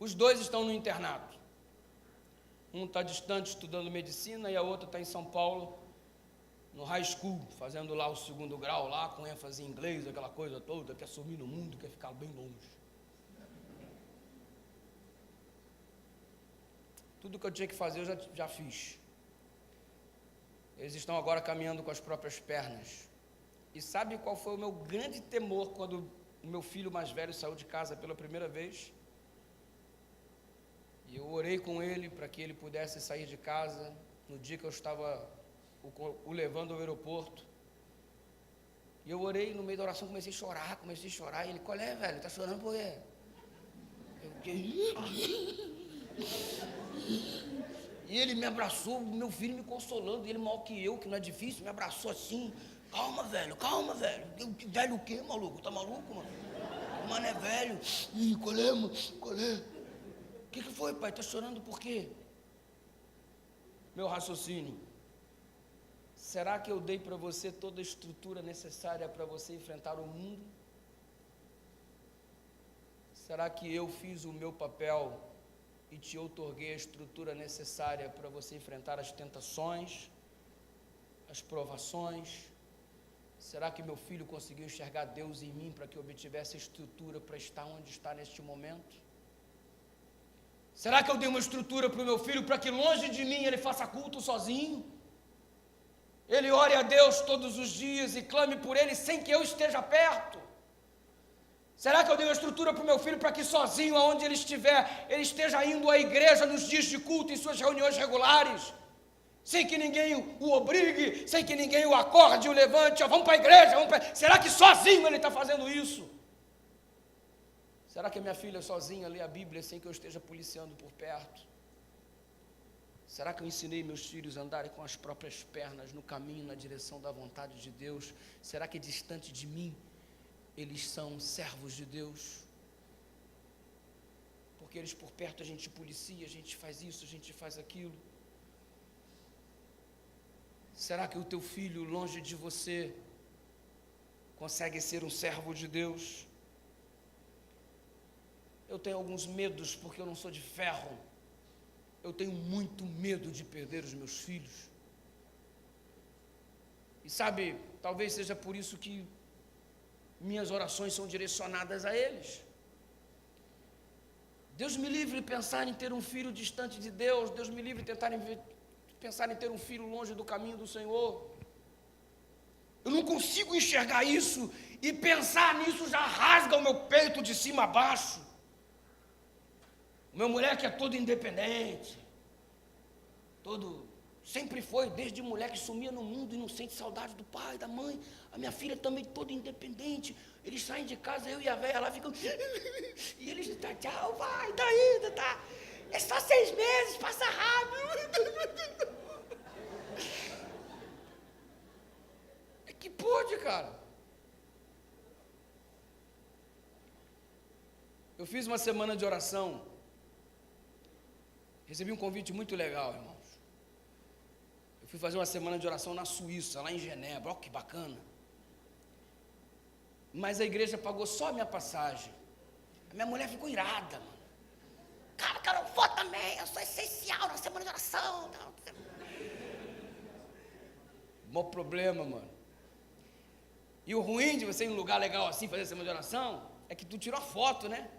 Os 2 estão no internato. Um está distante estudando medicina e a outra está em São Paulo, no high school, fazendo lá o 2º grau, lá com ênfase em inglês, aquela coisa toda, quer sumir no mundo, quer ficar bem longe. Tudo que eu tinha que fazer eu já fiz. Eles estão agora caminhando com as próprias pernas. E sabe qual foi o meu grande temor quando o meu filho mais velho saiu de casa pela primeira vez? E eu orei com ele para que ele pudesse sair de casa no dia que eu estava o levando ao aeroporto. E eu orei, no meio da oração comecei a chorar. E ele, qual é, velho? Está chorando por quê? E ele me abraçou, meu filho me consolando, e ele maior que eu, que não é difícil, me abraçou assim. Calma, velho. Velho o quê, maluco? Tá maluco, mano? O mano é velho. Ih, qual é, mano? Qual é? O que foi, pai? Tá chorando por quê? Meu raciocínio. Será que eu dei para você toda a estrutura necessária para você enfrentar o mundo? Será que eu fiz o meu papel e te outorguei a estrutura necessária para você enfrentar as tentações, as provações? Será que meu filho conseguiu enxergar Deus em mim para que eu obtivesse a estrutura para estar onde está neste momento? Será que eu dei uma estrutura para o meu filho para que longe de mim ele faça culto sozinho? Ele ore a Deus todos os dias e clame por Ele sem que eu esteja perto? Será que eu dei uma estrutura para o meu filho para que sozinho, aonde ele estiver, ele esteja indo à igreja nos dias de culto, em suas reuniões regulares? Sem que ninguém o obrigue, sem que ninguém o acorde, o levante, vamos para a igreja, Será que sozinho ele está fazendo isso? Será que a minha filha sozinha lê a Bíblia sem que eu esteja policiando por perto? Será que eu ensinei meus filhos a andarem com as próprias pernas no caminho, na direção da vontade de Deus? Será que distante de mim, eles são servos de Deus? Porque eles por perto a gente policia, a gente faz isso, a gente faz aquilo. Será que o teu filho, longe de você, consegue ser um servo de Deus? Eu tenho alguns medos, porque eu não sou de ferro. Eu tenho muito medo de perder os meus filhos. E sabe, talvez seja por isso que minhas orações são direcionadas a eles. Deus me livre de pensar em ter um filho distante de Deus. Deus me livre de pensar em ter um filho longe do caminho do Senhor. Eu não consigo enxergar isso, e pensar nisso já rasga o meu peito de cima a baixo. O meu moleque é todo independente, sempre foi, desde moleque sumia no mundo e não sente saudade do pai, da mãe. A minha filha também toda independente. Eles saem de casa, eu e a velha lá ficam e eles tá, tchau, vai, tá indo, tá. É só 6 meses, passa rápido. É que pode, cara. Eu fiz uma semana de oração. Recebi um convite muito legal, irmãos. Eu fui fazer uma semana de oração na Suíça, lá em Genebra, olha que bacana. Mas a igreja pagou só a minha passagem. A minha mulher ficou irada, mano. Cara, eu vou também, eu sou essencial na semana de oração. Mó problema, mano. E o ruim de você ir em um lugar legal assim, fazer semana de oração, é que tu tira a foto, né?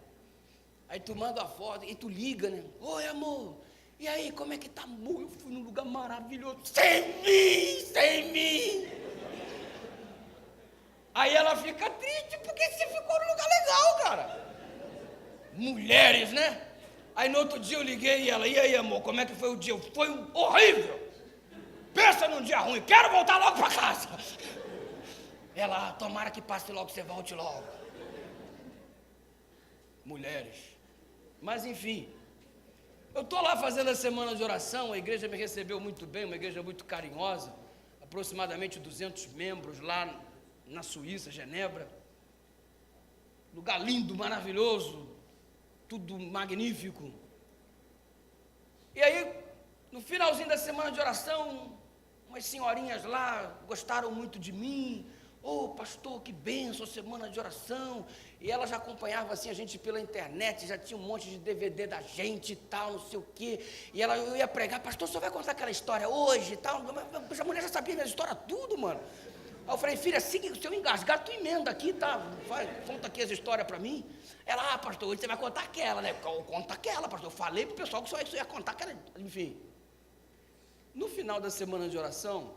Aí tu manda a foto e tu liga, né? Oi, amor, e aí, como é que tá, amor? Eu fui num lugar maravilhoso, sem mim. Aí ela fica triste porque você ficou num lugar legal, cara. Mulheres, né? Aí no outro dia eu liguei e ela, e aí, amor, como é que foi o dia? Foi horrível. Pensa num dia ruim, quero voltar logo pra casa. Ela, tomara que passe logo, você volte logo. Mulheres. Mas enfim, eu estou lá fazendo a semana de oração, a igreja me recebeu muito bem, uma igreja muito carinhosa, aproximadamente 200 membros lá na Suíça, Genebra. Lugar lindo, maravilhoso, tudo magnífico. E aí, no finalzinho da semana de oração, umas senhorinhas lá gostaram muito de mim. Ô, pastor, que bênção, semana de oração. E ela já acompanhava assim a gente pela internet, já tinha um monte de DVD da gente e tal, não sei o quê. E eu ia pregar, pastor, o senhor vai contar aquela história hoje e tal? A mulher já sabia minha história tudo, mano. Aí eu falei, filha, se eu engasgar, tu emenda aqui, tá? Conta aqui as histórias para mim. Ela, pastor, hoje você vai contar aquela, né? Eu conto aquela, pastor. Eu falei pro pessoal que o senhor ia contar aquela. Enfim. No final da semana de oração,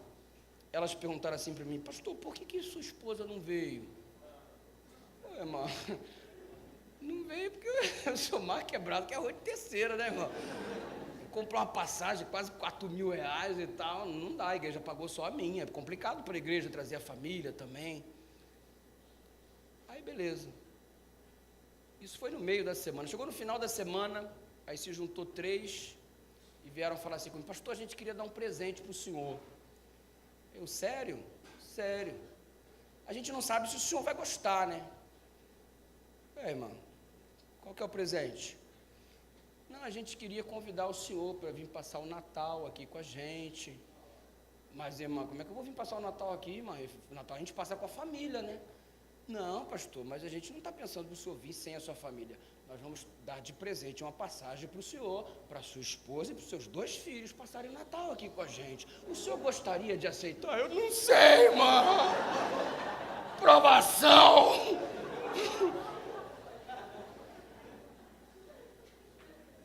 elas perguntaram assim para mim, pastor, por que sua esposa não veio? Eu, irmão, não veio porque eu sou mais quebrado que arroz de terceira, né, irmão? Comprou uma passagem, quase 4 mil reais e tal, não dá, a igreja pagou só a minha, é complicado para a igreja trazer a família também. Aí beleza, isso foi no meio da semana, chegou no final da semana, aí se juntou 3 e vieram falar assim comigo, pastor, a gente queria dar um presente para o senhor. Eu, sério? Sério. A gente não sabe se o senhor vai gostar, né? Irmão, qual que é o presente? Não, a gente queria convidar o senhor para vir passar o Natal aqui com a gente. Mas, irmã, como é que eu vou vir passar o Natal aqui, irmã? O Natal a gente passa com a família, né? Não, pastor, mas a gente não está pensando no senhor vir sem a sua família. Nós vamos dar de presente uma passagem para o senhor, para a sua esposa e para os seus 2 filhos passarem o Natal aqui com a gente. O senhor gostaria de aceitar? Eu não sei, irmã. Provação.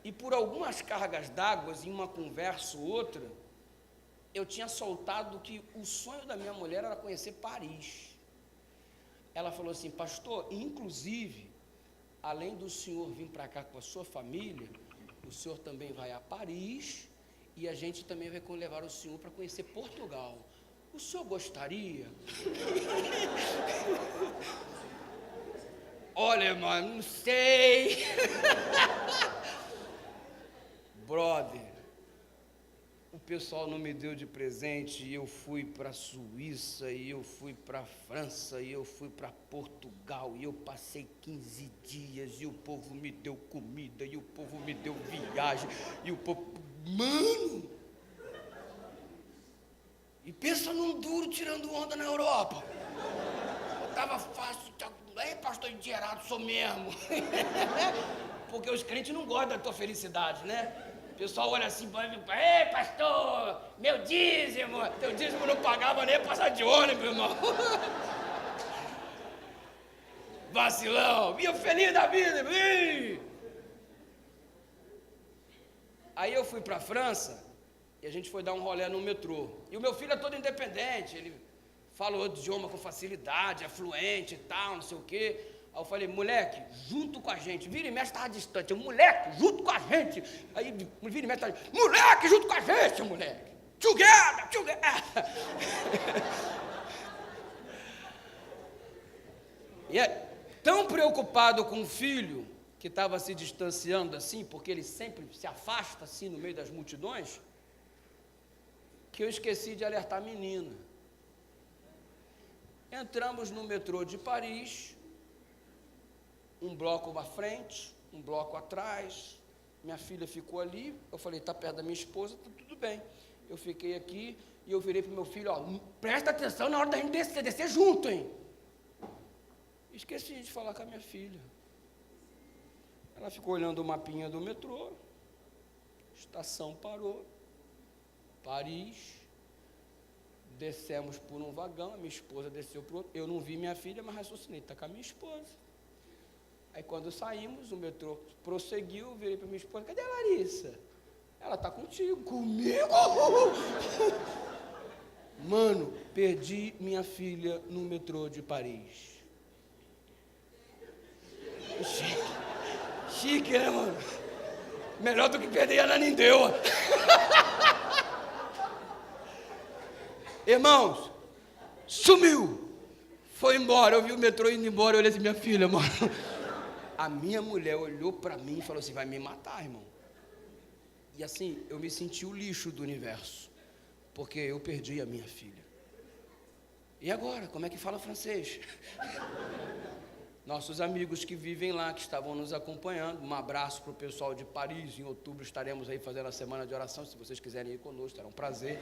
E por algumas cargas d'água, em uma conversa ou outra, eu tinha soltado que o sonho da minha mulher era conhecer Paris. Ela falou assim, pastor, inclusive, além do senhor vir para cá com a sua família, o senhor também vai a Paris e a gente também vai levar o senhor para conhecer Portugal. O senhor gostaria? Olha, mano, não sei. Brother, o pessoal não me deu de presente e eu fui para a Suíça, e eu fui para a França, e eu fui para Portugal, e eu passei 15 dias, e o povo me deu comida, e o povo me deu viagem, e o povo... Mano! E pensa num duro tirando onda na Europa. Eu tava fácil, pastor endinheirado, sou mesmo. Porque os crentes não gostam da tua felicidade, né? O pessoal olha assim, ei, pastor, meu dízimo, teu dízimo não pagava nem passar de ônibus, irmão. Vacilão, e eu feliz da vida. Aí eu fui para a França e a gente foi dar um rolê no metrô. E o meu filho é todo independente, ele fala outro idioma com facilidade, é fluente e tal, não sei o quê. Aí eu falei, moleque, junto com a gente, vira e mexe, estava distante, eu, moleque, junto com a gente, aí vira e mexe, moleque, junto com a gente, moleque, together. E é tão preocupado com o filho, que estava se distanciando assim, porque ele sempre se afasta assim no meio das multidões, que eu esqueci de alertar a menina. Entramos no metrô de Paris, um bloco à frente, um bloco atrás, minha filha ficou ali, eu falei, está perto da minha esposa, está tudo bem. Eu fiquei aqui e eu virei para o meu filho, ó, presta atenção na hora da gente descer junto, hein? Esqueci de falar com a minha filha. Ela ficou olhando o mapinha do metrô, estação parou, Paris, descemos por um vagão, a minha esposa desceu para o outro, eu não vi minha filha, mas raciocinei, está com a minha esposa. Aí quando saímos, o metrô prosseguiu, virei para minha esposa, cadê a Larissa? Ela está contigo. Comigo? Mano, perdi minha filha no metrô de Paris. Chique, né, mano? Melhor do que perder a Ananindeua. Irmãos, sumiu. Foi embora, eu vi o metrô indo embora, eu olhei assim, minha filha, mano. A minha mulher olhou para mim e falou assim, vai me matar, irmão. E assim, eu me senti o lixo do universo, porque eu perdi a minha filha. E agora, como é que fala francês? Nossos amigos que vivem lá, que estavam nos acompanhando, um abraço para o pessoal de Paris. Em outubro estaremos aí fazendo a semana de oração, se vocês quiserem ir conosco, será um prazer.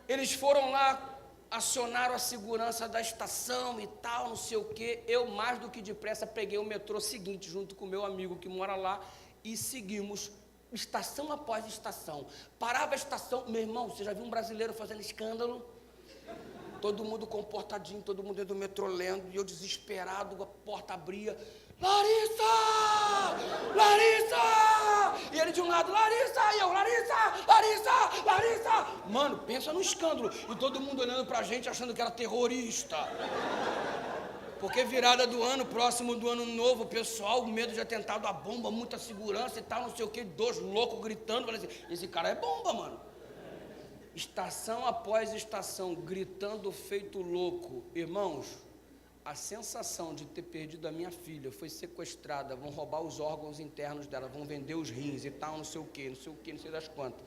Eles foram lá, acionaram a segurança da estação e tal, não sei o quê. Eu, mais do que depressa, peguei o metrô seguinte, junto com o meu amigo que mora lá, e seguimos estação após estação. Parava a estação, meu irmão, você já viu um brasileiro fazendo escândalo? Todo mundo comportadinho, todo mundo dentro do metrô lendo, e eu desesperado, a porta abria, Larissa! Larissa! E ele de um lado, Larissa! E eu, Larissa! Larissa! Larissa! Mano, pensa no escândalo. E todo mundo olhando pra gente, achando que era terrorista. Porque virada do ano, próximo do ano novo, o pessoal, medo de atentado à bomba, muita segurança e tal, não sei o que, dois loucos gritando. Falei assim, esse cara é bomba, mano. Estação após estação, gritando feito louco. Irmãos, a sensação de ter perdido a minha filha, foi sequestrada, vão roubar os órgãos internos dela, vão vender os rins e tal, não sei o que, não sei das quantas.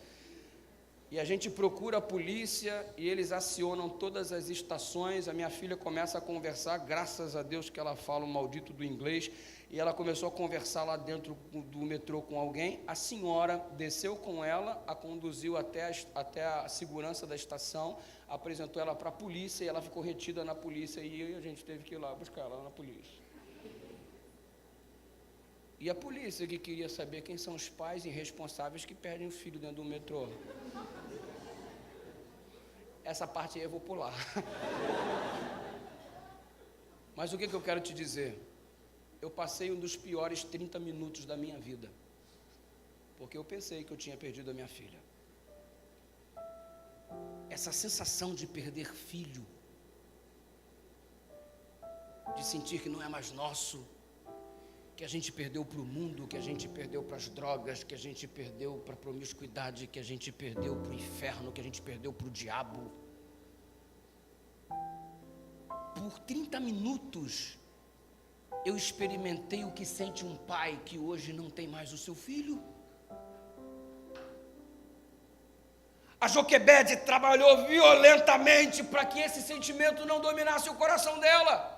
E a gente procura a polícia e eles acionam todas as estações, a minha filha começa a conversar, graças a Deus que ela fala o maldito do inglês, e ela começou a conversar lá dentro do metrô com alguém, a senhora desceu com ela, a conduziu até a segurança da estação, apresentou ela para a polícia, e ela ficou retida na polícia, e a gente teve que ir lá buscar ela na polícia. E a polícia que queria saber quem são os pais irresponsáveis que perdem o filho dentro do metrô. Essa parte aí eu vou pular. Mas o que eu quero te dizer? Eu passei um dos piores 30 minutos da minha vida, porque eu pensei que eu tinha perdido a minha filha. Essa sensação de perder filho, de sentir que não é mais nosso, que a gente perdeu para o mundo, que a gente perdeu para as drogas, que a gente perdeu para a promiscuidade, que a gente perdeu para o inferno, que a gente perdeu para o diabo. Por 30 minutos, eu experimentei o que sente um pai que hoje não tem mais o seu filho. A Joquebede trabalhou violentamente para que esse sentimento não dominasse o coração dela.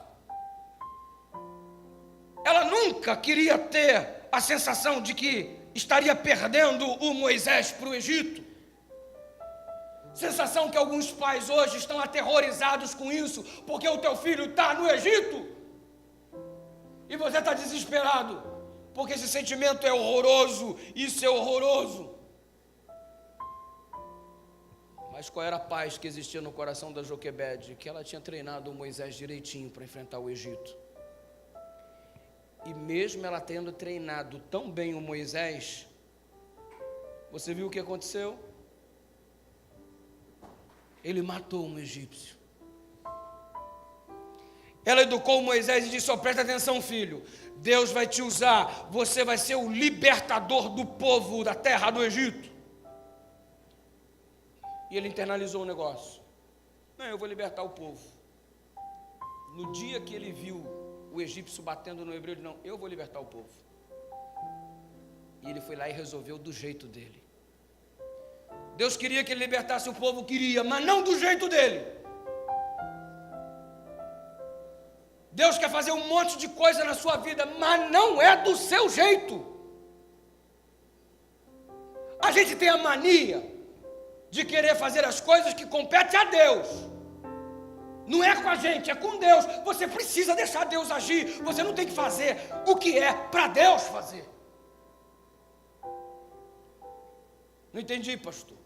Ela nunca queria ter a sensação de que estaria perdendo o Moisés para o Egito. Sensação que alguns pais hoje estão aterrorizados com isso, porque o teu filho está no Egito. E você está desesperado, porque esse sentimento é horroroso, isso é horroroso. Mas qual era a paz que existia no coração da Joquebede? Que ela tinha treinado o Moisés direitinho para enfrentar o Egito. E mesmo ela tendo treinado tão bem o Moisés, você viu o que aconteceu? Ele matou um egípcio. Ela educou Moisés e disse, presta atenção, filho, Deus vai te usar, você vai ser o libertador do povo da terra do Egito. E ele internalizou o negócio. Não, eu vou libertar o povo. No dia que ele viu o egípcio batendo no hebreu, ele disse, não, eu vou libertar o povo. E ele foi lá e resolveu do jeito dele. Deus queria que ele libertasse o povo, queria, mas não do jeito dele. Deus quer fazer um monte de coisa na sua vida, mas não é do seu jeito. A gente tem a mania de querer fazer as coisas que competem a Deus. Não é com a gente, é com Deus. Você precisa deixar Deus agir. Você não tem que fazer o que é para Deus fazer. Não entendi, pastor.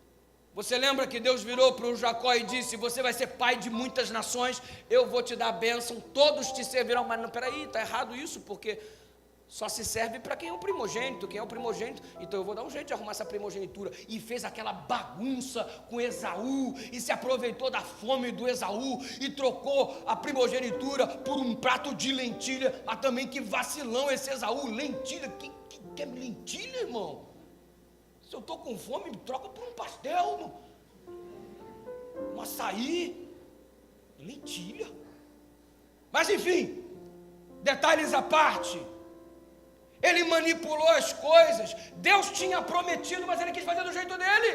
Você lembra que Deus virou para o Jacó e disse: você vai ser pai de muitas nações, eu vou te dar a bênção, todos te servirão. Mas não, peraí, está errado isso, porque só se serve para quem é o primogênito. Quem é o primogênito? Então eu vou dar um jeito de arrumar essa primogenitura. E fez aquela bagunça com Esaú, e se aproveitou da fome do Esaú, e trocou a primogenitura por um prato de lentilha. Mas também que vacilão esse Esaú, lentilha, que é lentilha, irmão? Se eu estou com fome, me troca por um pastel, um açaí, lentilha. Mas enfim, detalhes à parte, ele manipulou as coisas. Deus tinha prometido, mas ele quis fazer do jeito dele.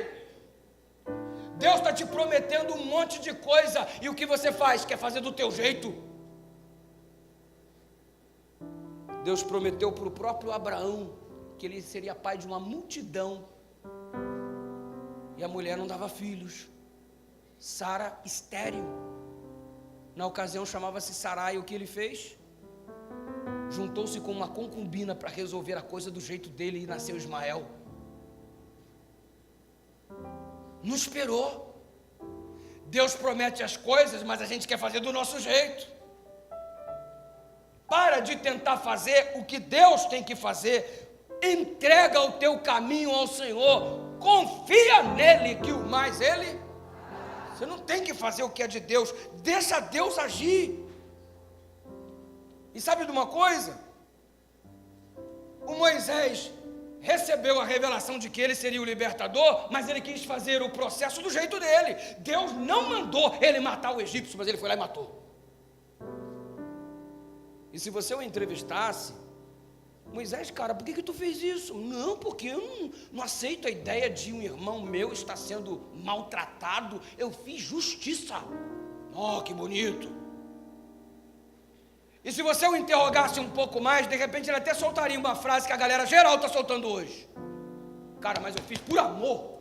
Deus está te prometendo um monte de coisa, e o que você faz? Quer fazer do teu jeito. Deus prometeu para o próprio Abraão que ele seria pai de uma multidão, e a mulher não dava filhos. Sara, estéril. Na ocasião chamava-se Sarai. O que ele fez? Juntou-se com uma concubina para resolver a coisa do jeito dele, e nasceu Ismael. Não esperou. Deus promete as coisas, mas a gente quer fazer do nosso jeito. Para de tentar fazer o que Deus tem que fazer. Entrega o teu caminho ao Senhor. Confia nele, que o mais ele. Você não tem que fazer o que é de Deus. Deixa Deus agir. E sabe de uma coisa? O Moisés recebeu a revelação de que ele seria o libertador, mas ele quis fazer o processo do jeito dele. Deus não mandou ele matar o egípcio, mas ele foi lá e matou. E se você o entrevistasse: Moisés, cara, por que tu fez isso? Não, porque eu não aceito a ideia de um irmão meu estar sendo maltratado. Eu fiz justiça. Oh, que bonito. E se você o interrogasse um pouco mais, de repente ele até soltaria uma frase que a galera geral está soltando hoje: cara, mas eu fiz por amor.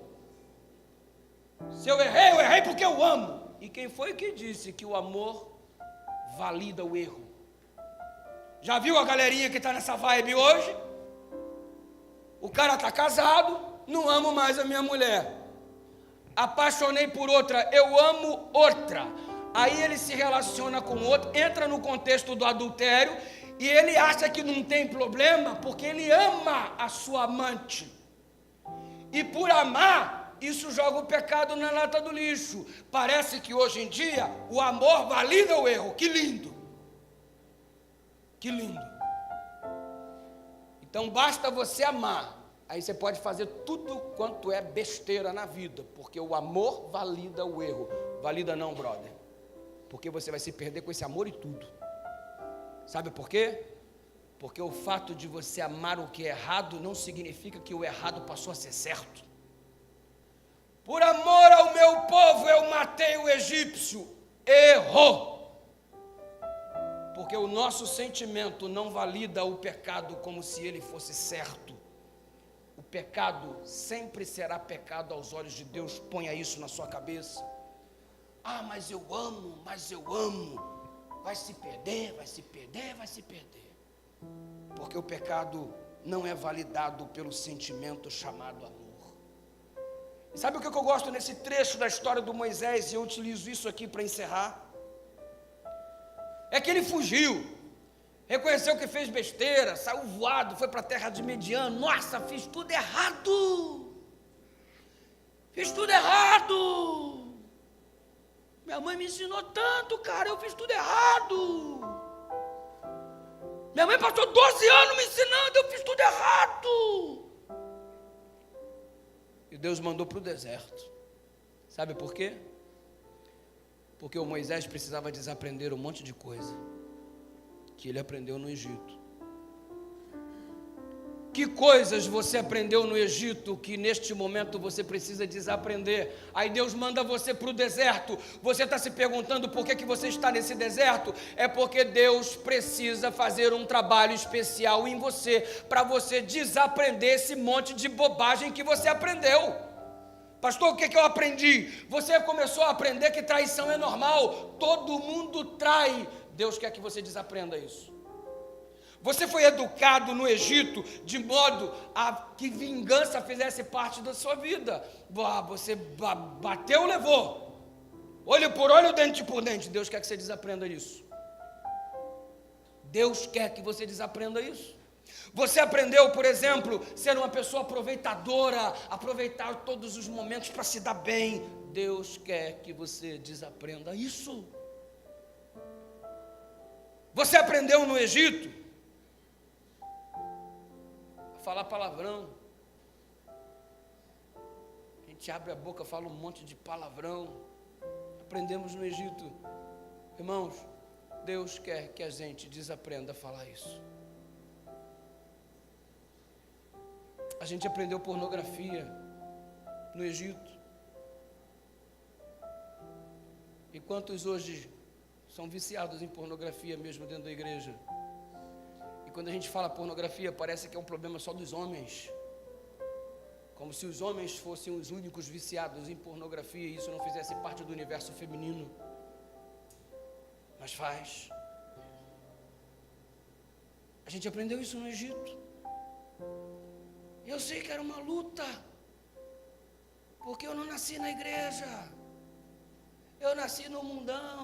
Se eu errei porque eu amo. E quem foi que disse que o amor valida o erro? Já viu a galerinha que está nessa vibe hoje? O cara está casado, não amo mais a minha mulher. Apaixonei por outra, eu amo outra. Aí ele se relaciona com outro, entra no contexto do adultério, e ele acha que não tem problema, porque ele ama a sua amante. E por amar, isso joga o pecado na lata do lixo. Parece que hoje em dia o amor valida o erro. Que lindo! Que lindo. Então basta você amar, aí você pode fazer tudo quanto é besteira na vida, porque o amor valida o erro. Valida não, brother, porque você vai se perder com esse amor e tudo. Sabe por quê? Porque o fato de você amar o que é errado não significa que o errado passou a ser certo. Por amor ao meu povo eu matei o egípcio. Errou. Porque o nosso sentimento não valida o pecado como se ele fosse certo. O pecado sempre será pecado aos olhos de Deus. Ponha isso na sua cabeça. Ah, mas eu amo. Vai se perder. Porque o pecado não é validado pelo sentimento chamado amor. E sabe o que eu gosto nesse trecho da história do Moisés, e eu utilizo isso aqui para encerrar? É que ele fugiu, reconheceu que fez besteira, saiu voado, foi para a terra de Midian. Nossa, fiz tudo errado. Minha mãe me ensinou tanto, cara, eu fiz tudo errado. Minha mãe passou 12 anos me ensinando, eu fiz tudo errado. E Deus mandou para o deserto. Sabe por quê? Porque o Moisés precisava desaprender um monte de coisa que ele aprendeu no Egito. Que coisas você aprendeu no Egito que neste momento você precisa desaprender? Aí Deus manda você para o deserto. Você está se perguntando por que você está nesse deserto? É porque Deus precisa fazer um trabalho especial em você, para você desaprender esse monte de bobagem que você aprendeu. Pastor, o que eu aprendi? Você começou a aprender que traição é normal. Todo mundo trai. Deus quer que você desaprenda isso. Você foi educado no Egito de modo a que vingança fizesse parte da sua vida. Você bateu, levou. Olho por olho, dente por dente. Deus quer que você desaprenda isso. Deus quer que você desaprenda isso. Você aprendeu, por exemplo, ser uma pessoa aproveitadora, aproveitar todos os momentos para se dar bem. Deus quer que você desaprenda isso. Você aprendeu no Egito falar palavrão. A gente abre a boca, fala um monte de palavrão. Aprendemos no Egito. Irmãos, Deus quer que a gente desaprenda a falar isso. A gente aprendeu pornografia no Egito. E quantos hoje são viciados em pornografia mesmo dentro da igreja? Quando a gente fala pornografia, parece que é um problema só dos homens. Como se os homens fossem os únicos viciados em pornografia e isso não fizesse parte do universo feminino. Mas faz. A gente aprendeu isso no Egito. Eu sei que era uma luta, porque eu não nasci na igreja. Eu nasci no mundão.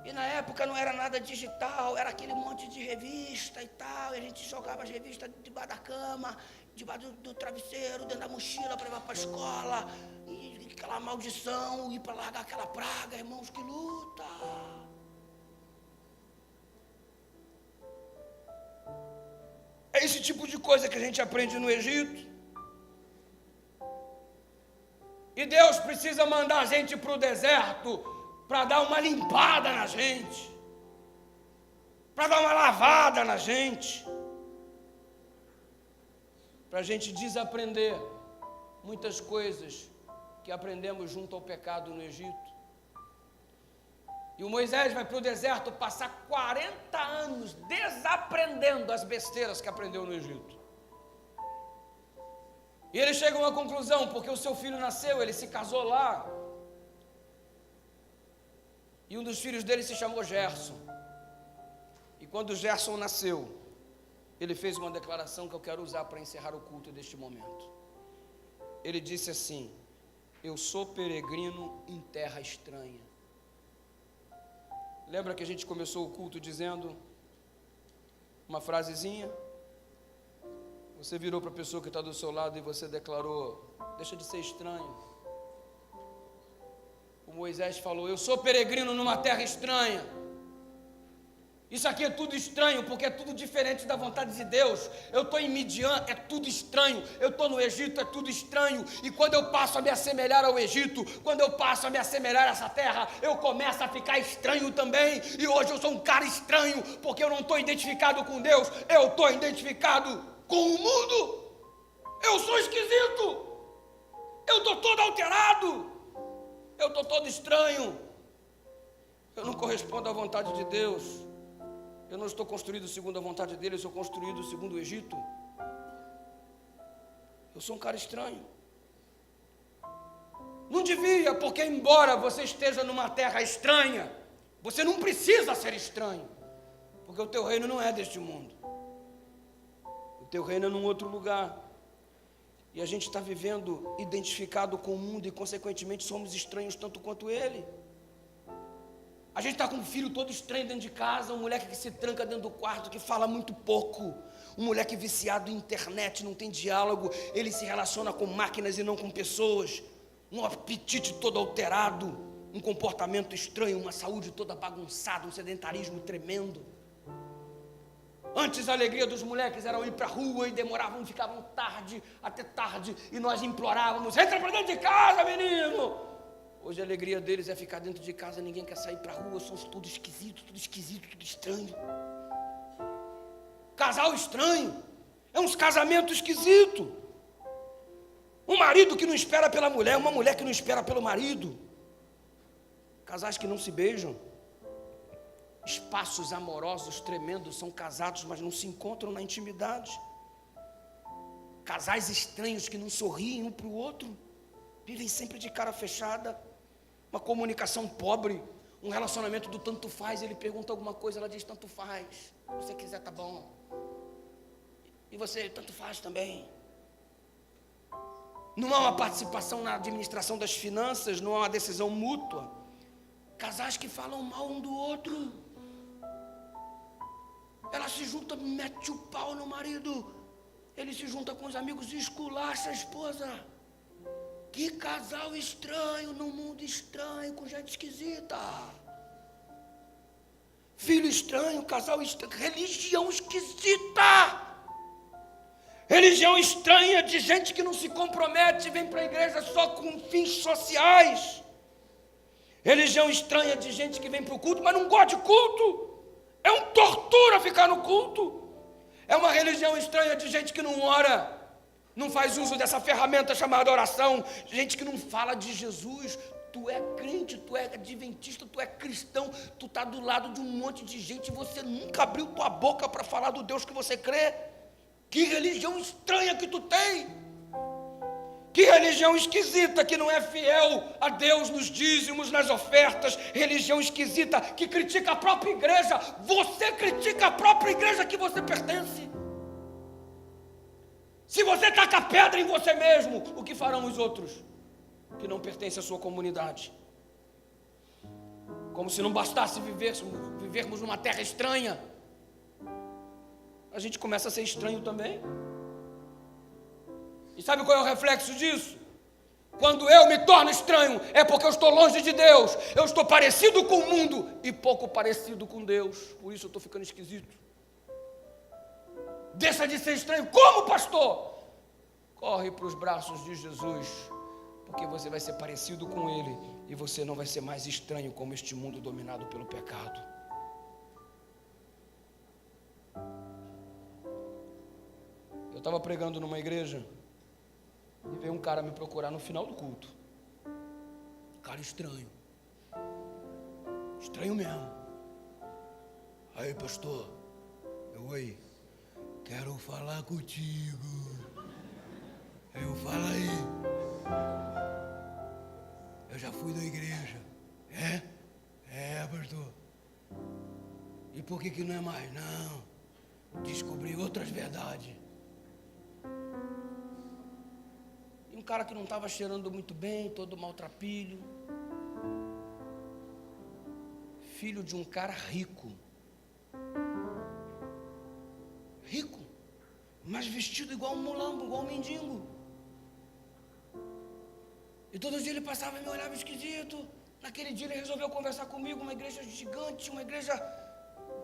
E na época não era nada digital, era aquele monte de revista e tal, e a gente jogava as revistas debaixo da cama, debaixo do travesseiro, dentro da mochila para levar para a escola, e aquela maldição, ir para largar aquela praga, irmãos, que luta! É esse tipo de coisa que a gente aprende no Egito. E Deus precisa mandar a gente para o deserto, para dar uma limpada na gente, para dar uma lavada na gente, para a gente desaprender muitas coisas que aprendemos junto ao pecado no Egito. E o Moisés vai para o deserto passar 40 anos desaprendendo as besteiras que aprendeu no Egito. E ele chega a uma conclusão, porque o seu filho nasceu, ele se casou lá. E um dos filhos dele se chamou Gerson. E quando Gerson nasceu, ele fez uma declaração que eu quero usar para encerrar o culto deste momento. Ele disse assim: eu sou peregrino em terra estranha. Lembra que a gente começou o culto dizendo uma frasezinha? Você virou para a pessoa que está do seu lado e você declarou: deixa de ser estranho. O Moisés falou: eu sou peregrino numa terra estranha. Isso aqui é tudo estranho, porque é tudo diferente da vontade de Deus. Eu estou em Midian, é tudo estranho. Eu estou no Egito, é tudo estranho. E quando eu passo a me assemelhar ao Egito, quando eu passo a me assemelhar a essa terra, eu começo a ficar estranho também. E hoje eu sou um cara estranho, porque eu não estou identificado com Deus, eu estou identificado com o mundo. Eu sou esquisito. Eu estou todo alterado. Eu estou todo estranho. Eu não correspondo à vontade de Deus. Eu não estou construído segundo a vontade dele, eu sou construído segundo o Egito. Eu sou um cara estranho. Não devia, porque embora você esteja numa terra estranha, você não precisa ser estranho, porque o teu reino não é deste mundo. O teu reino é num outro lugar. E a gente está vivendo identificado com o mundo e consequentemente somos estranhos tanto quanto ele. A gente está com um filho todo estranho dentro de casa, um moleque que se tranca dentro do quarto, que fala muito pouco, um moleque viciado em internet, não tem diálogo, ele se relaciona com máquinas e não com pessoas, um apetite todo alterado, um comportamento estranho, uma saúde toda bagunçada, um sedentarismo tremendo. Antes a alegria dos moleques era ir para a rua e demoravam, ficavam tarde, até tarde, e nós implorávamos: entra para dentro de casa, menino! Hoje a alegria deles é ficar dentro de casa, ninguém quer sair para a rua, são tudo esquisito, tudo estranho. Casal estranho. É uns casamentos esquisitos. Um marido que não espera pela mulher, uma mulher que não espera pelo marido. Casais que não se beijam. Espaços amorosos tremendos, são casados, mas não se encontram na intimidade. Casais estranhos que não sorriem um para o outro, vivem sempre de cara fechada, uma comunicação pobre, um relacionamento do tanto faz. Ele pergunta alguma coisa, ela diz tanto faz, se você quiser tá bom, e você tanto faz também. Não há uma participação na administração das finanças, não há uma decisão mútua. Casais que falam mal um do outro. Ela se junta, mete o pau no marido, ele se junta com os amigos e esculacha a esposa. Que casal estranho, num mundo estranho, com gente esquisita. Filho estranho, casal estranho, religião esquisita. Religião estranha de gente que não se compromete, vem para a igreja só com fins sociais. Religião estranha de gente que vem para o culto, mas não gosta de culto. É uma tortura ficar no culto. É uma religião estranha de gente que não ora, não faz uso dessa ferramenta chamada oração, gente que não fala de Jesus. Tu é crente, tu é adventista, tu é cristão, tu está do lado de um monte de gente e você nunca abriu tua boca para falar do Deus que você crê. Que religião estranha que tu tem. Que religião esquisita que não é fiel a Deus nos dízimos, nas ofertas. Religião esquisita que critica a própria igreja. Você critica a própria igreja que você pertence. Se você taca pedra em você mesmo, o que farão os outros que não pertencem à sua comunidade? Como se não bastasse vivermos numa terra estranha, a gente começa a ser estranho também. E sabe qual é o reflexo disso? Quando eu me torno estranho, é porque eu estou longe de Deus. Eu estou parecido com o mundo e pouco parecido com Deus. Por isso eu estou ficando esquisito. Deixa de ser estranho. Como, pastor? Corre para os braços de Jesus, porque você vai ser parecido com Ele e você não vai ser mais estranho como este mundo dominado pelo pecado. Eu estava pregando numa igreja e veio um cara me procurar no final do culto. Cara estranho. Estranho mesmo. Aí, pastor, oi, quero falar contigo. Eu falo aí. Eu já fui da igreja. É, pastor. E por que não é mais? Não. Descobri outras verdades. E um cara que não estava cheirando muito bem, todo maltrapilho. Filho de um cara rico. Rico, mas vestido igual um mulambo, igual um mendigo. E todo dia ele passava e me olhava esquisito. Naquele dia ele resolveu conversar comigo, uma igreja gigante, uma igreja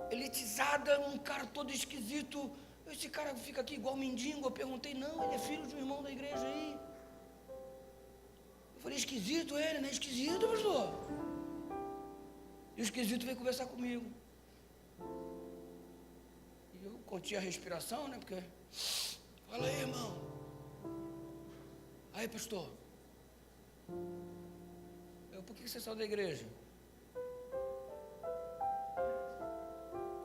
elitizada, um cara todo esquisito. Esse cara fica aqui igual mendigo. Eu perguntei, não, ele é filho de um irmão da igreja aí. Eu falei, esquisito ele, né? Esquisito, pastor. E o esquisito veio conversar comigo. E eu contei a respiração, né? Porque, fala aí, irmão. Aí, pastor. Por que você saiu da igreja?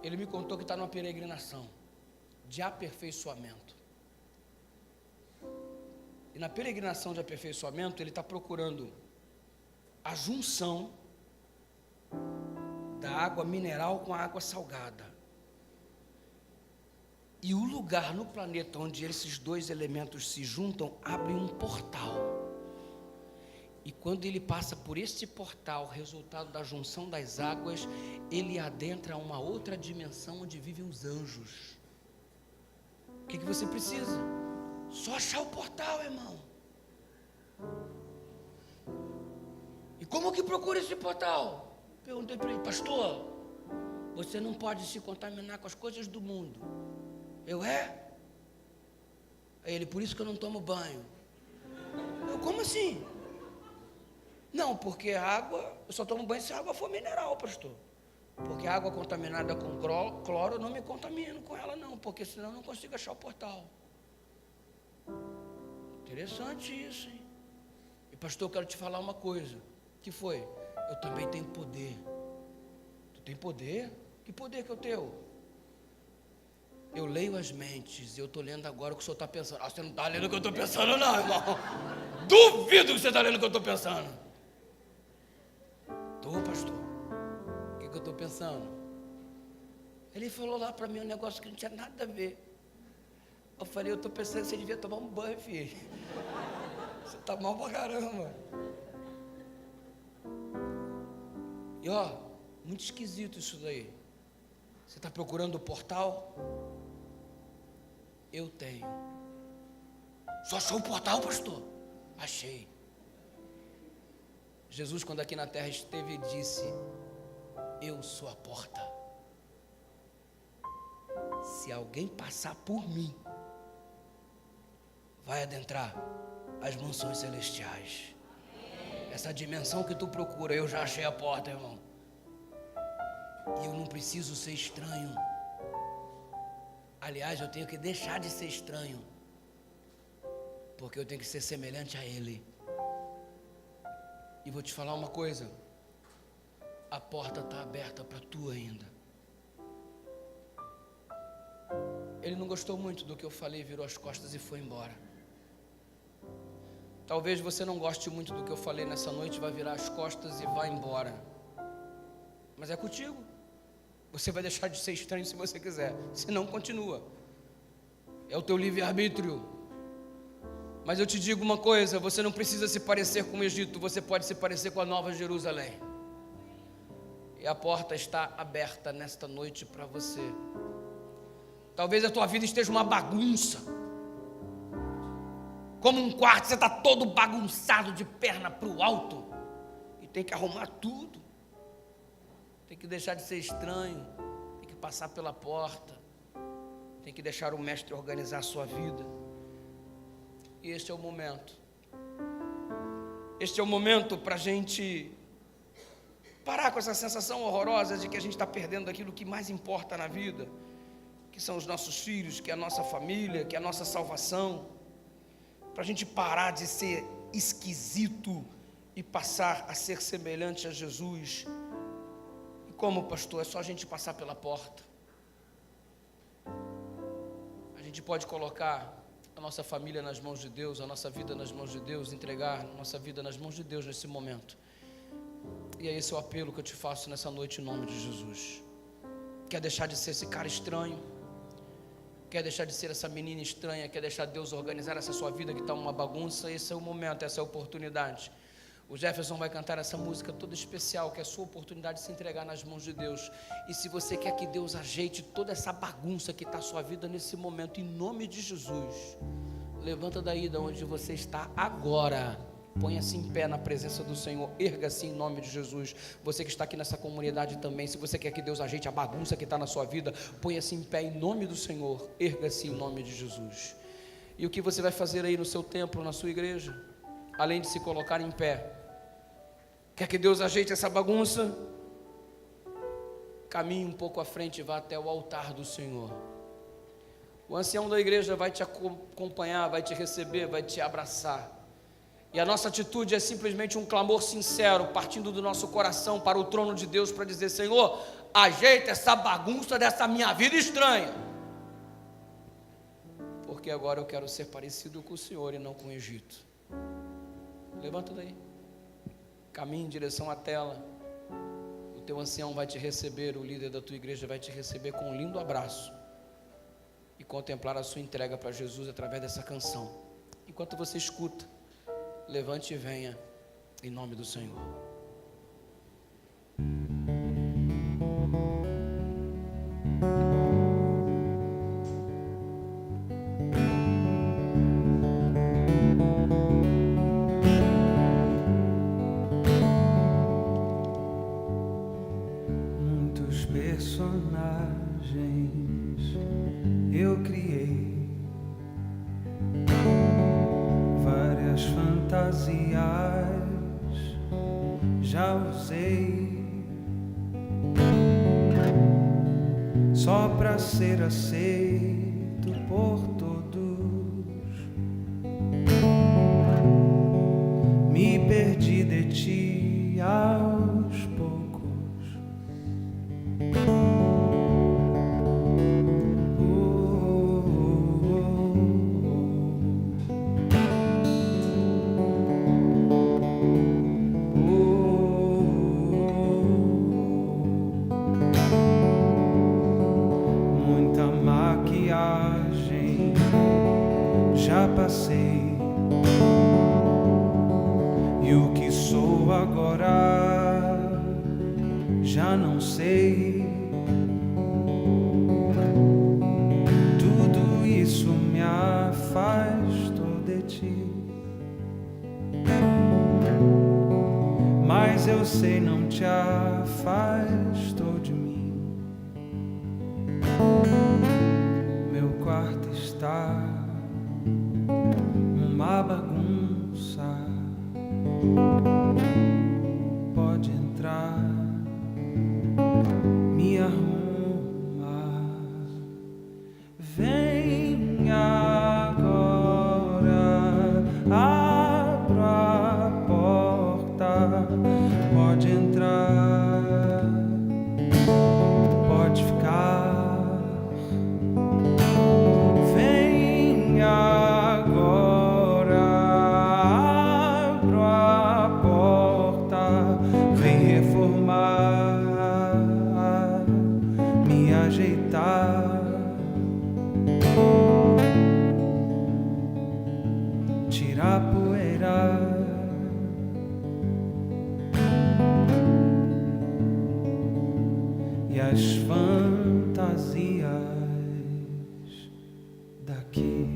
Ele me contou que está numa peregrinação de aperfeiçoamento. E na peregrinação de aperfeiçoamento, ele está procurando a junção da água mineral com a água salgada. E o lugar no planeta onde esses dois elementos se juntam, abre um portal. E quando ele passa por esse portal, resultado da junção das águas, ele adentra uma outra dimensão onde vivem os anjos. O que você precisa? Só achar o portal, irmão. E como que procura esse portal? Perguntei para ele, pastor, você não pode se contaminar com as coisas do mundo. Aí ele, por isso que eu não tomo banho. Como assim? Não, porque a água, eu só tomo banho se a água for mineral, pastor. Porque a água contaminada com cloro, eu não me contamino com ela não, porque senão eu não consigo achar o portal. Interessante isso, hein? E pastor, eu quero te falar uma coisa. Que foi? Eu também tenho poder. Tu tem poder? Que poder que eu tenho? Eu leio as mentes. Eu estou lendo agora o que o senhor está pensando. Você não está lendo o que eu estou pensando não, irmão. Duvido que você está lendo o que eu estou pensando. Estou, pastor. O que eu estou pensando? Ele falou lá para mim um negócio que não tinha nada a ver. Eu falei, eu estou pensando que você devia tomar um banho, filho. Você está mal pra caramba. E ó, muito esquisito isso daí. Você está procurando o portal? Eu tenho. Só achou o portal, pastor? Achei. Jesus, quando aqui na terra esteve, disse: eu sou a porta. Se alguém passar por mim, vai adentrar as mansões celestiais. Essa dimensão que tu procura, eu já achei a porta, irmão. E eu não preciso ser estranho. Aliás, eu tenho que deixar de ser estranho, porque eu tenho que ser semelhante a Ele. E vou te falar uma coisa: a porta está aberta para tu ainda. Ele não gostou muito do que eu falei, virou as costas e foi embora. Talvez você não goste muito do que eu falei nessa noite, vai virar as costas e vai embora. Mas é contigo. Você vai deixar de ser estranho se você quiser, se não, continua. É o teu livre-arbítrio. Mas eu te digo uma coisa: você não precisa se parecer com o Egito, você pode se parecer com a Nova Jerusalém. E a porta está aberta nesta noite para você. Talvez a tua vida esteja uma bagunça, como um quarto, você está todo bagunçado de perna para o alto, e tem que arrumar tudo, tem que deixar de ser estranho, tem que passar pela porta, tem que deixar o mestre organizar a sua vida. E este é o momento. Este é o momento para a gente parar com essa sensação horrorosa de que a gente está perdendo aquilo que mais importa na vida, que são os nossos filhos, que é a nossa família, que é a nossa salvação. Para a gente parar de ser esquisito e passar a ser semelhante a Jesus. E como, pastor? É só a gente passar pela porta. A gente pode colocar a nossa família nas mãos de Deus, a nossa vida nas mãos de Deus, entregar a nossa vida nas mãos de Deus nesse momento. E é esse o apelo que eu te faço nessa noite em nome de Jesus. Quer deixar de ser esse cara estranho? Quer deixar de ser essa menina estranha? Quer deixar Deus organizar essa sua vida que está uma bagunça? Esse é o momento, essa é a oportunidade. O Jefferson vai cantar essa música toda especial, que é a sua oportunidade de se entregar nas mãos de Deus. E se você quer que Deus ajeite toda essa bagunça que está a sua vida nesse momento, em nome de Jesus, levanta daí de onde você está agora. Ponha-se em pé na presença do Senhor, erga-se em nome de Jesus. Você que está aqui nessa comunidade também, se você quer que Deus ajeite a bagunça que está na sua vida, ponha-se em pé em nome do Senhor, erga-se em nome de Jesus. E o que você vai fazer aí no seu templo, na sua igreja, além de se colocar em pé? Quer que Deus ajeite essa bagunça? Caminhe um pouco à frente e vá até o altar do Senhor. O ancião da igreja vai te acompanhar, vai te receber, vai te abraçar. E a nossa atitude é simplesmente um clamor sincero, partindo do nosso coração para o trono de Deus, para dizer: Senhor, ajeita essa bagunça dessa minha vida estranha, porque agora eu quero ser parecido com o Senhor e não com o Egito. Levanta daí, caminhe em direção à tela. O teu ancião vai te receber, o líder da tua igreja vai te receber com um lindo abraço e contemplar a sua entrega para Jesus através dessa canção. Enquanto você escuta, levante e venha em nome do Senhor. Muitos personagens eu criei, várias fantasias já usei, só pra ser aceito por todos. Me perdi de ti aos poucos. Muita maquiagem já passei, e o que sou agora já não sei. Tudo isso me afastou de ti, mas eu sei não te afastou de mim. Meu quarto está uma bagunça. Pode entrar, me arruma. Vem agora, abro a porta. Pode entrar, pode ficar. Vem agora, abro a porta. Vem reformar, me ajeitar, tirar a poeira. E as fantasias daqui.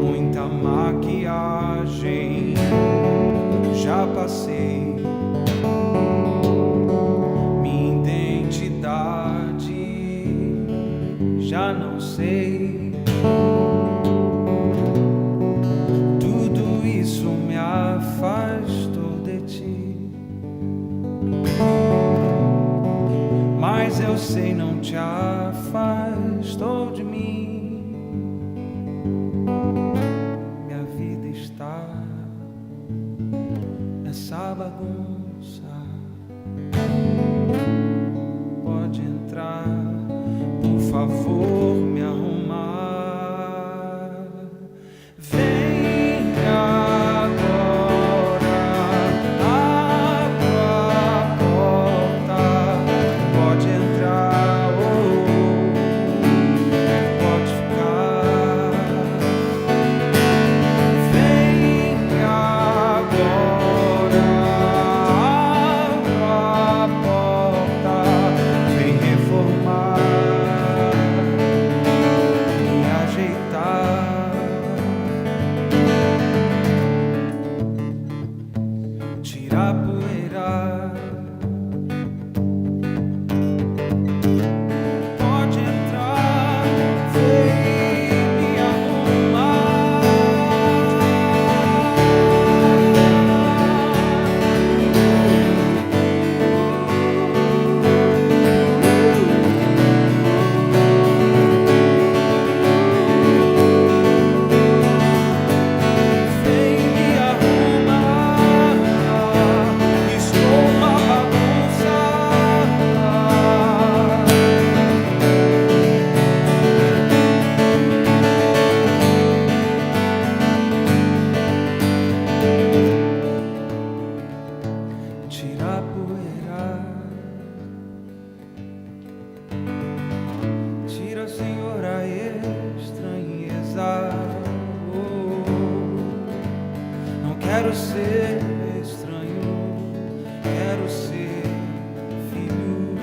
Muita maquiagem já passei, minha identidade já não sei. Tudo isso me afastou de ti, mas eu sei não te afastou de mim. Minha vida está nessa bagunça. Pode entrar, por favor, me arrumar. Vem agora, abro a porta. Pode entrar, pode ficar. Vem agora, abro a porta. Vem reformar, me ajeitar, tirar a poeira. Pode entrar, vem me arrumar. Vem me arrumar, estou uma bagunça. Tira a poeira, tira, Senhor, a estranheza. Não quero ser estranho, quero ser filho.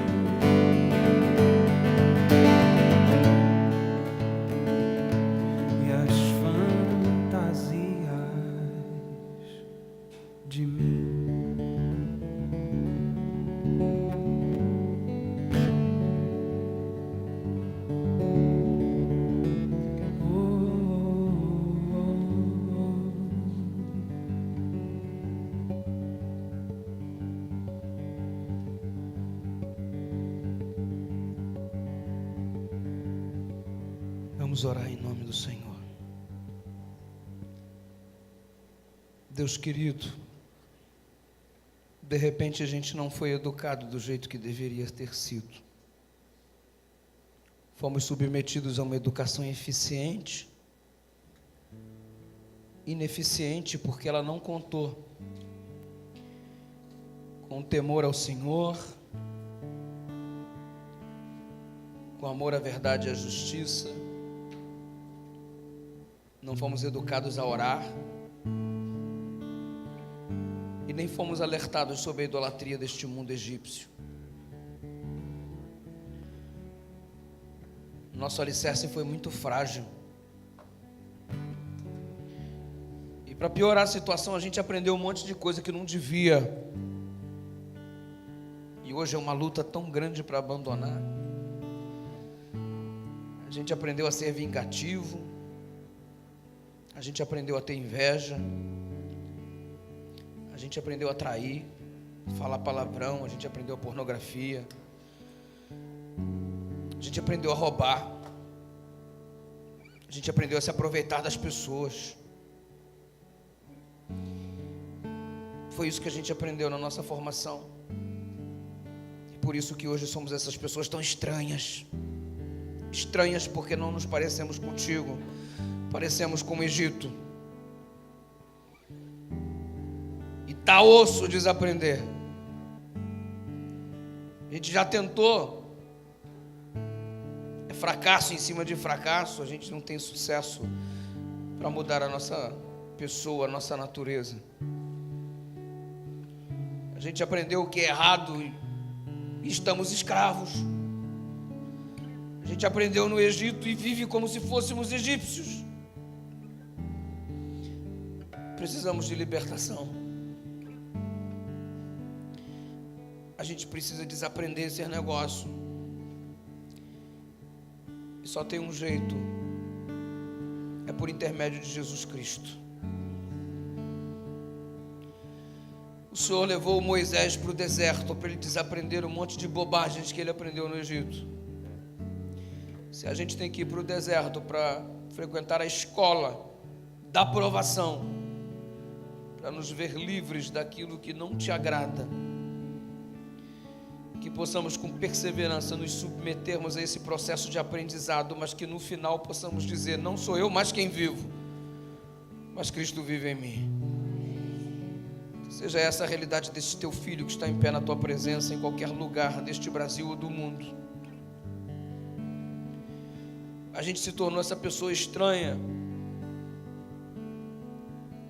E as fantasias de mim. Vamos orar em nome do Senhor. Deus querido, de repente a gente não foi educado do jeito que deveria ter sido. Fomos submetidos a uma educação ineficiente porque ela não contou com temor ao Senhor, com amor à verdade e à justiça. Não fomos educados a orar e nem fomos alertados sobre a idolatria deste mundo egípcio. Nosso alicerce foi muito frágil. E para piorar a situação, a gente aprendeu um monte de coisa que não devia. E hoje é uma luta tão grande para abandonar. A gente aprendeu a ser vingativo. A gente aprendeu a ter inveja. A gente aprendeu a trair, falar palavrão. A gente aprendeu a pornografia. A gente aprendeu a roubar. A gente aprendeu a se aproveitar das pessoas. Foi isso que a gente aprendeu na nossa formação. E por isso que hoje somos essas pessoas tão estranhas. Estranhas porque não nos parecemos contigo. Parecemos com o Egito. E tá osso desaprender. A gente já tentou. É fracasso em cima de fracasso. A gente não tem sucesso para mudar a nossa pessoa, a nossa natureza. A gente aprendeu o que é errado e estamos escravos. A gente aprendeu no Egito e vive como se fôssemos egípcios. Precisamos de libertação. A gente precisa desaprender esse negócio. E só tem um jeito. É por intermédio de Jesus Cristo. O Senhor levou Moisés para o deserto para ele desaprender um monte de bobagens que ele aprendeu no Egito. Se a gente tem que ir para o deserto para frequentar a escola da provação, para nos ver livres daquilo que não te agrada, que possamos com perseverança nos submetermos a esse processo de aprendizado, mas que no final possamos dizer: não sou eu mais quem vivo, mas Cristo vive em mim. Seja essa a realidade desse teu filho que está em pé na tua presença, em qualquer lugar deste Brasil ou do mundo. A gente se tornou essa pessoa estranha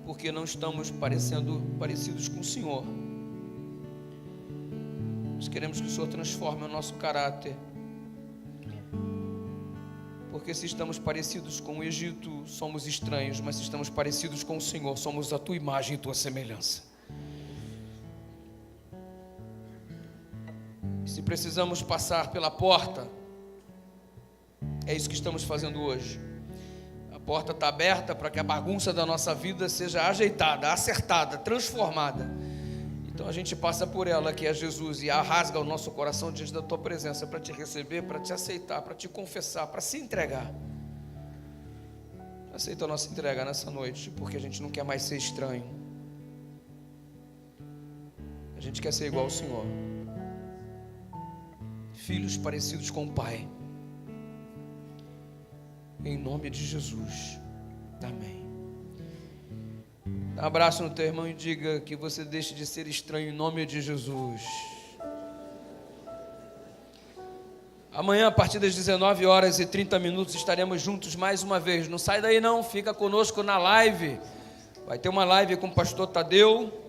porque não estamos parecidos com o Senhor. Nós queremos que o Senhor transforme o nosso caráter, porque se estamos parecidos com o Egito, somos estranhos, mas se estamos parecidos com o Senhor, somos a tua imagem e tua semelhança. Se precisamos passar pela porta, é isso que estamos fazendo hoje. A porta está aberta para que a bagunça da nossa vida seja ajeitada, acertada, transformada. Então a gente passa por ela, que é Jesus, e rasga o nosso coração diante da tua presença para te receber, para te aceitar, para te confessar, para se entregar. Aceita a nossa entrega nessa noite, porque a gente não quer mais ser estranho. A gente quer ser igual ao Senhor. Filhos parecidos com o Pai. Em nome de Jesus. Amém. Dá um abraço no teu irmão e diga que você deixe de ser estranho em nome de Jesus. Amanhã, a partir das 19h30, estaremos juntos mais uma vez. Não sai daí não, fica conosco na live. Vai ter uma live com o pastor Tadeu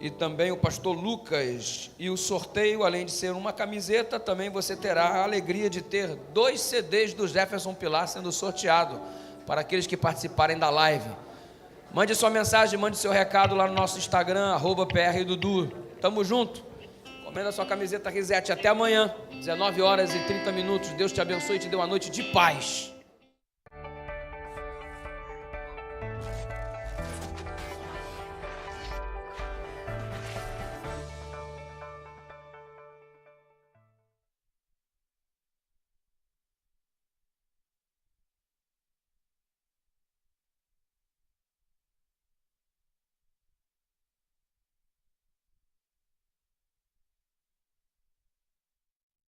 e também o pastor Lucas. E o sorteio, além de ser uma camiseta, também você terá a alegria de ter 2 CDs do Jefferson Pilar sendo sorteado para aqueles que participarem da live. Mande sua mensagem, mande seu recado lá no nosso Instagram, @PRDudu. Tamo junto. Comenda sua camiseta Risete. Até amanhã, 19h30. Deus te abençoe e te dê uma noite de paz.